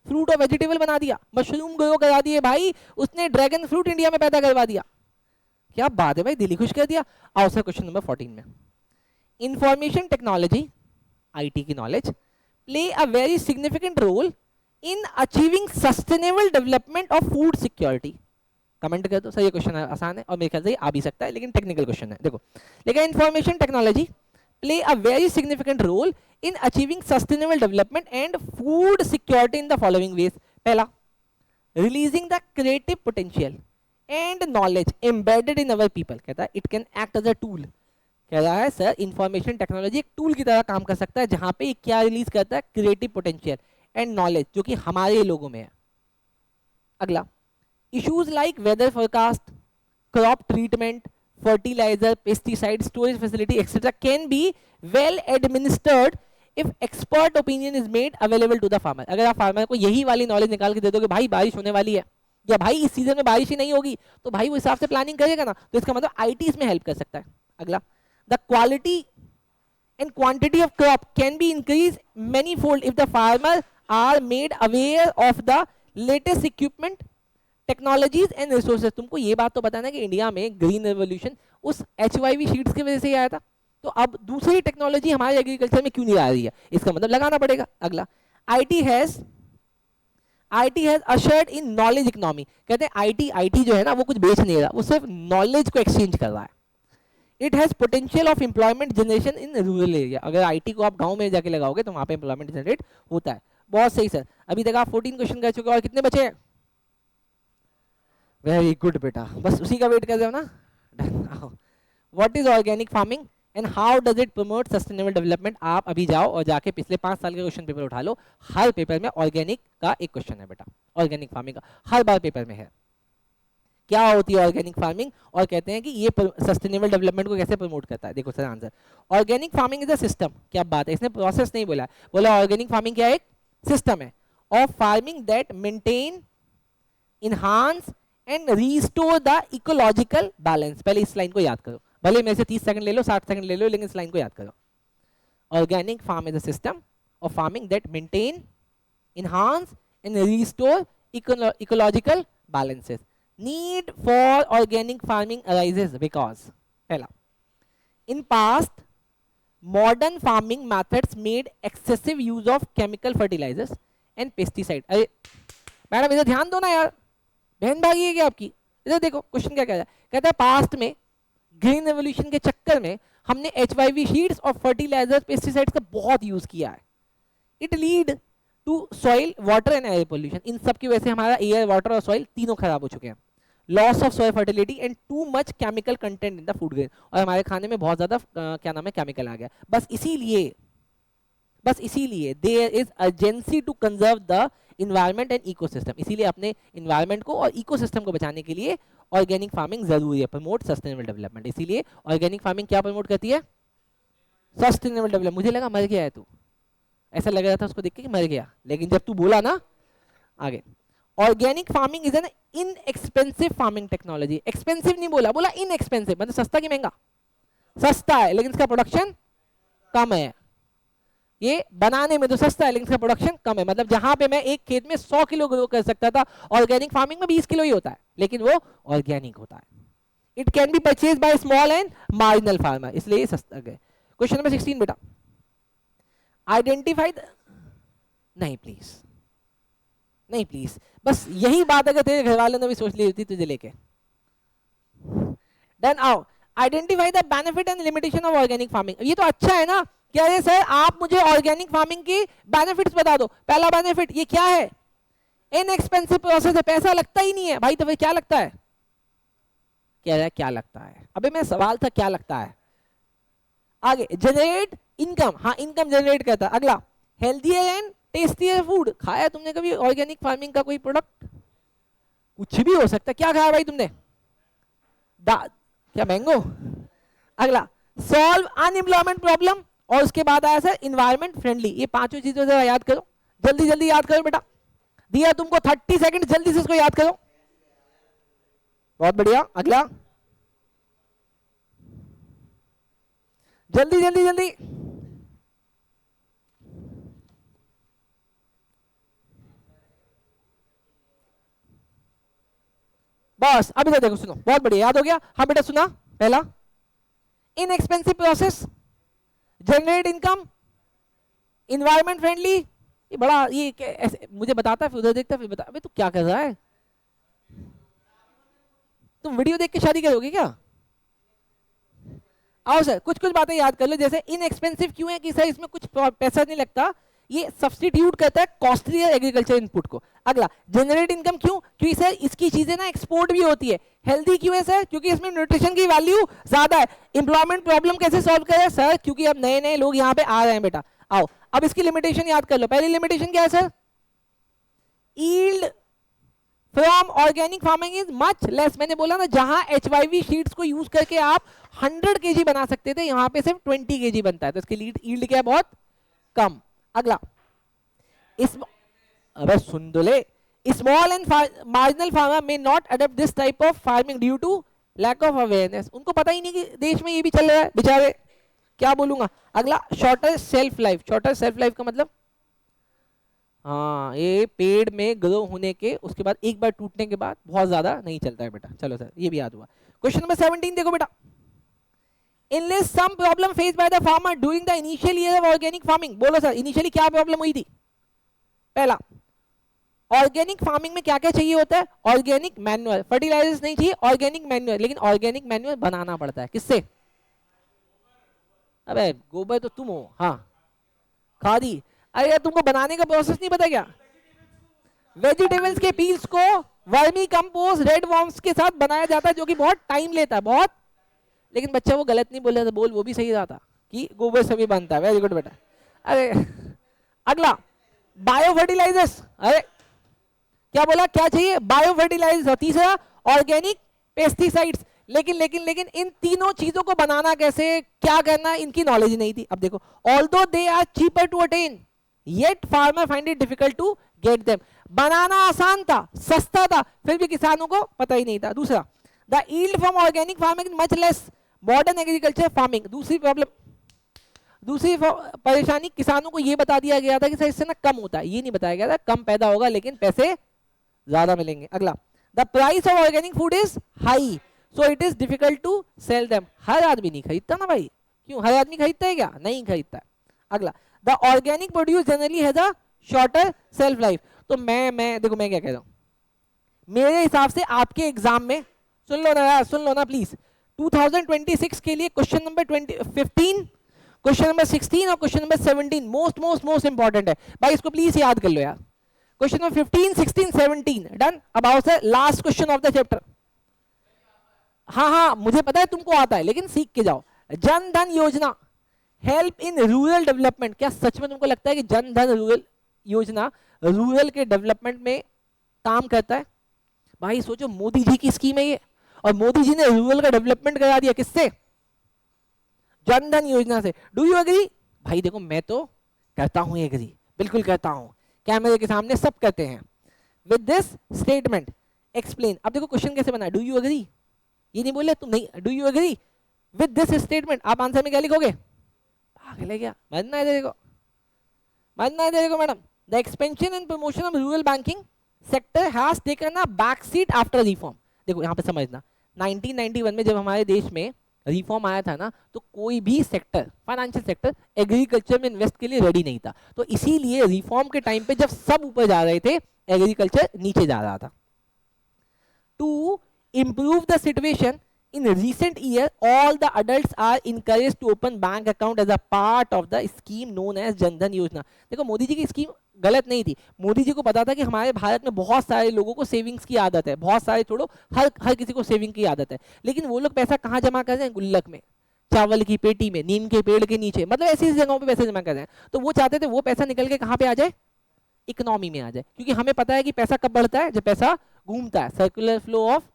फ्रूट और वेजिटेबल बना दिया, मशरूम ग्रो करा दिए भाई, उसने ड्रैगन फ्रूट इंडिया में पैदा करवा दिया। क्या बात है भाई, दिल ही खुश कर दिया। आओ सर क्वेश्चन नंबर 14 में। इंफॉर्मेशन टेक्नोलॉजी, आईटी की knowledge, play a very significant role in achieving sustainable development of food security. Comment कर दो सर, ये क्वेश्चन आसान है और मेरे ख्याल से आ भी सकता है, लेकिन टेक्निकल क्वेश्चन है। देखो लेकिन information technology play a very significant role in achieving sustainable development and food security in the following ways. पहला, releasing the creative potential and knowledge embedded in our people, कहता है it can act as a tool, कह रहा है sir information technology एक tool की तरह काम कर सकता है जहां पे क्या रिलीज करता है, क्रिएटिव पोटेंशियल एंड नॉलेज जो कि हमारे लोगों में है। अगला, issues like weather forecast, crop treatment, fertilizer, pesticide, storage facility, etc. can be well administered if expert opinion is made available to the farmer. अगर आप फार्मर को यही वाली नॉलेज निकाल के दे दोगे, भाई बारिश होने वाली है या भाई इस सीजन में बारिश ही नहीं होगी, तो भाई वो हिसाब से प्लानिंग करेगा ना, तो इसका मतलब आईटी इसमें हेल्प कर सकता है। अगला, the quality and quantity of crop can be increase many fold if the farmer are made aware of the latest equipment, technologies and resources. तुमको ये बात तो बताना कि इंडिया में ग्रीन रेवोल्यूशन उस HYV शीट्स की वजह से ही आया था, तो अब दूसरी टेक्नोलॉजी हमारे एग्रीकल्चर में क्यों नहीं आ रही है, इसका मतलब लगाना पड़ेगा। अगला, IT has ushered in knowledge economy, कहते हैं IT जो है ना वो कुछ बेच नहीं रहा, वो सिर्फ नॉलेज को एक्सचेंज कर रहा है। It has potential of employment generation in rural area, अगर IT को आप गाँव में जाके लगाओगे तो वहाँ पे एम्प्लॉयमेंट जनरेट होता है। बहुत सही सर, अभी तक आप 14 क्वेश्चन कर चुके हो और कितने बचे हैं? वेरी गुड बेटा, बस उसी का वेट कर रहे हो ना। What is organic farming and how does it promote sustainable development? आप अभी जाओ और जाके पिछले 5 साल के क्वेश्चन पेपर उठा लो, हर पेपर में ऑर्गेनिक का एक क्वेश्चन है बेटा, ऑर्गेनिक फार्मिंग का हर बार पेपर में है। क्या होती है ऑर्गेनिक फार्मिंग और कहते हैं कि ये सस्टेनेबल डेवलपमेंट को कैसे प्रमोट करता है? देखो sir answer, organic farming is a system, क्या बात है, इसने प्रोसेस नहीं बोला, बोला ऑर्गेनिक फार्मिंग क्या एक सिस्टम है of farming that maintain, enhance and restore the ecological balance. पहले इस लाइन को याद करो, भले मेरे से 30 सेकंड ले लो, 60 सेकंड ले लो, लेकिन इस लाइन को याद करो। Organic farm is a system of farming that maintain, enhance and restore ecological balances. Need for organic farming arises because, पहला, in past modern farming methods made excessive use of chemical fertilisers and pesticide. अरे madam इधर ध्यान दो ना यार, बहन भागी है क्या आपकी? इधर देखो क्वेश्चन क्या कह रहा है, कहता है पास्ट में ग्रीन रेवोल्यूशन के चक्कर में हमने HYV शीट्स और फर्टिलाइजर पेस्टिसाइड्स का बहुत यूज किया है। It lead to soil water and air pollution, इन सब की वजह से हमारा एयर वाटर और सॉइल तीनों खराब हो चुके हैं। Loss of soil fertility and too much chemical content in the food grain, और हमारे खाने में बहुत ज्यादा क्या नाम है केमिकल आ गया। बस इसीलिए there is urgency to conserve the environment and ecosystem, इसीलिए अपने इन्वायरमेंट को और इकोसिस्टम को बचाने के लिए ऑर्गेनिक फार्मिंग जरूरी है, प्रमोट सस्टेनेबल डेवलपमेंट। इसीलिए ऑर्गेनिक फार्मिंग क्या प्रमोट करती है? Sustainable development. मुझे लगा मर गया है तू, ऐसा लग रहा था उसको देख के कि मर गया, लेकिन जब तू बोला ना आगे, organic farming is an inexpensive farming technology. Expensive नहीं बोला, बोला इनएक्सपेंसिव, मतलब सस्ता कि महंगा? सस्ता है, लेकिन इसका प्रोडक्शन कम है। ये बनाने में तो सस्ता है लेकिन इसका प्रोडक्शन कम है, मतलब जहां पे मैं एक खेत में 100 किलो ग्रो कर सकता था, ऑर्गेनिक फार्मिंग में 20 किलो ही होता है, लेकिन वो ऑर्गेनिक होता है। It can be purchase by small and marginal farmer, इसलिए सस्ता है। क्वेश्चन नंबर 16 बेटा, आइडेंटिफाई नहीं प्लीज, बस यही बात अगर तेरे घर वालों ने भी सोच ली होती तुझे लेके। देन आओ, identify the benefit and limitation of organic farming. ये तो अच्छा है ना, क्या है सर आप मुझे ऑर्गेनिक फार्मिंग की बेनिफिट्स बता दो। पहला बेनिफिट ये क्या है? इनएक्सपेंसिव प्रोसेस है, पैसा लगता ही नहीं है। भाई तो फिर क्या लगता है? क्या लगता है? अबे मैं सवाल था क्या लगता है। आगे, जनरेट इनकम, हाँ इनकम जनरेट करता है। अगला, हेल्थियर एंड टेस्टियर फूड। खाया तुमने कभी ऑर्गेनिक फार्मिंग का कोई प्रोडक्ट? कुछ भी हो सकता है, क्या खाया भाई तुमने? क्या मैंगो? अगला, सॉल्व अनएम्प्लॉयमेंट प्रॉब्लम, और उसके बाद आया सर इन्वायरमेंट फ्रेंडली। ये पांचों चीजों जरा याद करो, जल्दी जल्दी याद करो बेटा, दिया तुमको 30 सेकंड, जल्दी से इसको याद करो। बहुत बढ़िया। अगला, जल्दी जल्दी जल्दी। बस अभी देखो, सुनो, बहुत बढ़िया, याद हो गया? हाँ बेटा सुना, पहला inexpensive process, generate income, environment friendly. ये बड़ा ये ऐसे मुझे बताता है, फिर उधर देखता है, फिर बता, अबे तू क्या कर रहा है? तुम वीडियो देख के शादी करोगे क्या? आओ सर, कुछ कुछ बातें याद कर लो, जैसे इनएक्सपेंसिव क्यों है कि सर इसमें कुछ पैसा नहीं लगता, ये सब्स्टिट्यूट करता है कॉस्टली एग्रीकल्चर इनपुट को। अगला जनरेट इनकम, क्यों? क्योंकि सर इसकी चीजें ना एक्सपोर्ट भी होती है। हेल्दी क्यों है सर? क्योंकि इसमें न्यूट्रिशन की वैल्यू ज्यादा है। एम्प्लॉयमेंट प्रॉब्लम कैसे सॉल्व करें सर? क्योंकि अब नए नए लोग यहाँ पे आ रहे हैं बेटा। आओ अब इसकी लिमिटेशन याद कर लो। पहली लिमिटेशन क्या है sir? Yield from organic farming is much less. मैंने बोला ना जहां HYV शीट्स को यूज करके आप 100 kg बना सकते थे, यहाँ पे सिर्फ 20 kg बनता है, तो इसकी यील्ड क्या है? बहुत कम। अगला इस, अबे सुन तो ले, small and marginal farmer may not adopt this type of farming due to lack of awareness. उनको पता ही नहीं कि देश में ये भी चल रहा है बेचारे, क्या बोलूंगा। अगला shorter self life. Shorter self life का मतलब, हाँ ये पेड़ में ग्रो होने के उसके बाद एक बार टूटने के बाद बहुत ज्यादा नहीं चलता है बेटा। चलो सर ये भी याद हुआ। क्वेश्चन नंबर 17 देखो बेटा, enlist some problem face by the farmer during the initial year of organic farming. बोलो सर इनिशियली क्या प्रॉब्लम हुई थी? पहला, ऑर्गेनिक फार्मिंग में क्या क्या चाहिए होता है? ऑर्गेनिक मैन्युअल, फर्टिलाइजर्स नहीं चाहिए, ऑर्गेनिक मैन्युअल। लेकिन ऑर्गेनिक मैन्युअल बनाना पड़ता है किससे? अबे गोबर तो तुम हो, हाँ खादी। अरे यार तुमको बनाने का प्रोसेस नहीं पता क्या? वेजिटेबल्स के पील्स को वर्मी कंपोस्ट रेड वॉर्म्स के साथ बनाया जाता है, जो कि बहुत टाइम लेता है, बहुत। लेकिन बच्चा वो गलत नहीं बोल रहा था, बोल वो भी सही रहा था कि गोबर से भी बनता है। वेरी गुड बेटा। अरे अगला बायो फर्टिलाइजर्स। अरे क्या बोला, क्या चाहिए? Bio fertilizers. और तीसरा ऑर्गेनिक पेस्टिसाइड्स। लेकिन लेकिन लेकिन इन तीनों चीजों को बनाना कैसे, क्या करना, इनकी नॉलेज नहीं थी। अब देखो, although they are cheaper to attain yet farmer find it difficult to get them. बनाना आसान था, सस्ता था, फिर भी किसानों को पता ही नहीं था। दूसरा, the yield from organic farming is much less modern agriculture farming. दूसरी प्रॉब्लम, दूसरी परेशानी, किसानों को यह बता दिया गया था कि सर इससे ना कम होता है, ये नहीं बताया गया था कम पैदा होगा लेकिन पैसे ज्यादा मिलेंगे। अगला, the price of organic food is high so it is difficult to sell them. हर आदमी नहीं खरीदता ना भाई, क्यों? हर आदमी खरीदता है क्या? नहीं खरीदता है। अगला, the organic produce generally has a shorter self life. तो मैं देखो मैं क्या कह रहा हूं, मेरे हिसाब से आपके एग्जाम में, सुन लो ना यार, सुन लो ना प्लीज, 2026 के लिए क्वेश्चन नंबर 15, क्वेश्चन नंबर 16 और क्वेश्चन नंबर 17 मोस्ट इंपॉर्टेंट है भाई, इसको प्लीज याद कर लो यार। Question number 15, 16, 17 done. अब आओ sir last question of the chapter. हाँ मुझे पता है तुमको आता है, लेकिन सीख के जाओ। जन धन योजना हेल्प इन रूरल डेवलपमेंट। क्या सच में तुमको लगता है कि जन धन रूरल योजना रूरल के डेवलपमेंट में काम करता है? भाई सोचो, मोदी जी की स्कीम है ये, और मोदी जी ने रूरल का डेवलपमेंट करा दिया किससे? जन धन योजना से। Do you agree? भाई देखो मैं तो करता हूं एग्री, बिल्कुल करता हूं, कैमरे के सामने सब कहते हैं। With this statement explain. अब देखो क्वेश्चन कैसे बना, डू यू एग्री, ये नहीं बोले तुम नहीं, do you agree with this statement. आप आंसर में क्या लिखोगे? पागल है क्या? मरना है तेरे को, मरना है तेरे को madam. The expansion and promotion of rural banking sector has taken a back seat after reform. देखो यहाँ पे समझना, 1991 में जब हमारे देश में रिफॉर्म आया था ना, तो कोई भी सेक्टर, फाइनेंशियल सेक्टर, एग्रीकल्चर में इन्वेस्ट के लिए रेडी नहीं था। तो इसीलिए रिफॉर्म के टाइम पे जब सब ऊपर जा रहे थे, एग्रीकल्चर नीचे जा रहा था। To improve the situation in recent year all the adults are encouraged to open bank account as a part of the scheme known as जन धन योजना। देखो मोदी जी की स्कीम गलत नहीं थी, मोदी जी को पता था कि हमारे भारत में बहुत सारे लोगों को सेविंग्स की आदत है, बहुत सारे छोड़ो, हर किसी को सेविंग की आदत है, लेकिन वो लोग पैसा कहाँ जमा कर रहे हैं? गुल्लक में, चावल की पेटी में, नीम के पेड़ के नीचे, मतलब ऐसी जगहों पे पैसे जमा कर रहे हैं। तो वो चाहते थे वो पैसा निकल के कहाँ पे आ जाए? इकोनॉमी में आ जाए, क्योंकि हमें पता है कि पैसा कब बढ़ता है? जब पैसा घूमता है, सर्कुलर फ्लो ऑफ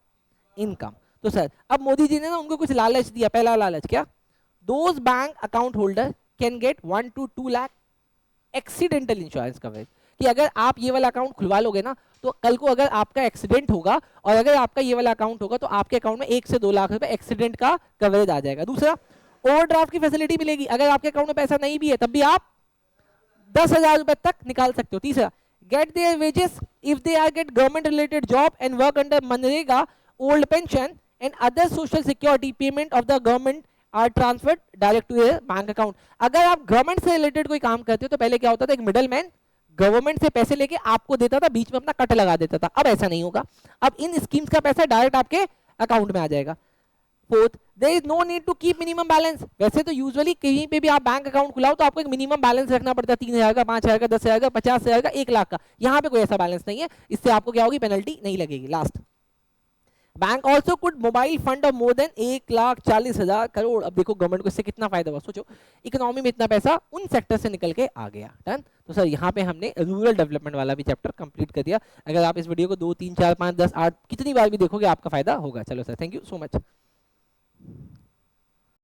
इनकम। तो सर अब मोदी जी ने ना उनको कुछ लालच दिया। पहला लालच क्या? Those bank account holder can get 1 to 2 lakh accidental insurance coverage, कि अगर आप ये वाला अकाउंट खुलवा लोगे ना, तो कल को अगर आपका एक्सीडेंट होगा और अगर आपका ये वाला अकाउंट होगा, तो आपके अकाउंट में 1 से 2 लाख रुपए एक्सीडेंट का कवरेज आ जाएगा। दूसरा, ओवरड्राफ्ट की फैसिलिटी मिलेगी, अगर आपके अकाउंट में पैसा नहीं भी है तब भी आप 10,000 रुपए तक निकाल सकते हो। तीसरा, get their wages if they are get government related job and work under MNREGA, old pension and other social security payment of the government are transferred direct to their bank account। अगर आप गवर्नमेंट से related कोई काम करते हो तो पहले क्या होता था, एक मिडल मैन गवर्नमेंट से पैसे लेके आपको देता था, बीच में अपना कट लगा देता था। अब ऐसा नहीं होगा, अब इन स्कीम्स का पैसा डायरेक्ट आपके अकाउंट में आ जाएगा। Fourth, there is no need to keep minimum balance. वैसे तो यूजुअली कहीं पे भी आप बैंक अकाउंट खुलाओ तो आपको एक मिनिमम बैलेंस रखना पड़ता है, 3,000 का, 5,000 का, 10,000 का, 50,000 का, 1 लाख का। यहाँ पे कोई ऐसा बैलेंस नहीं है, इससे आपको क्या होगी, पेनल्टी नहीं लगेगी। Last, bank also could mobile fund of more than 1,40,000 crore. अब देखो गवर्नमेंट को इससे कितना फायदा हुआ, सोचो इकोनॉमी में इतना पैसा उन सेक्टर से निकल के आ गया। डन। तो सर यहाँ पे हमने रूरल डेवलपमेंट वाला भी चैप्टर कंप्लीट कर दिया। अगर आप इस वीडियो को 2, 3, 4, 5, 10, 8 कितनी बार भी देखोगे आपका फायदा होगा। चलो sir, thank you so much.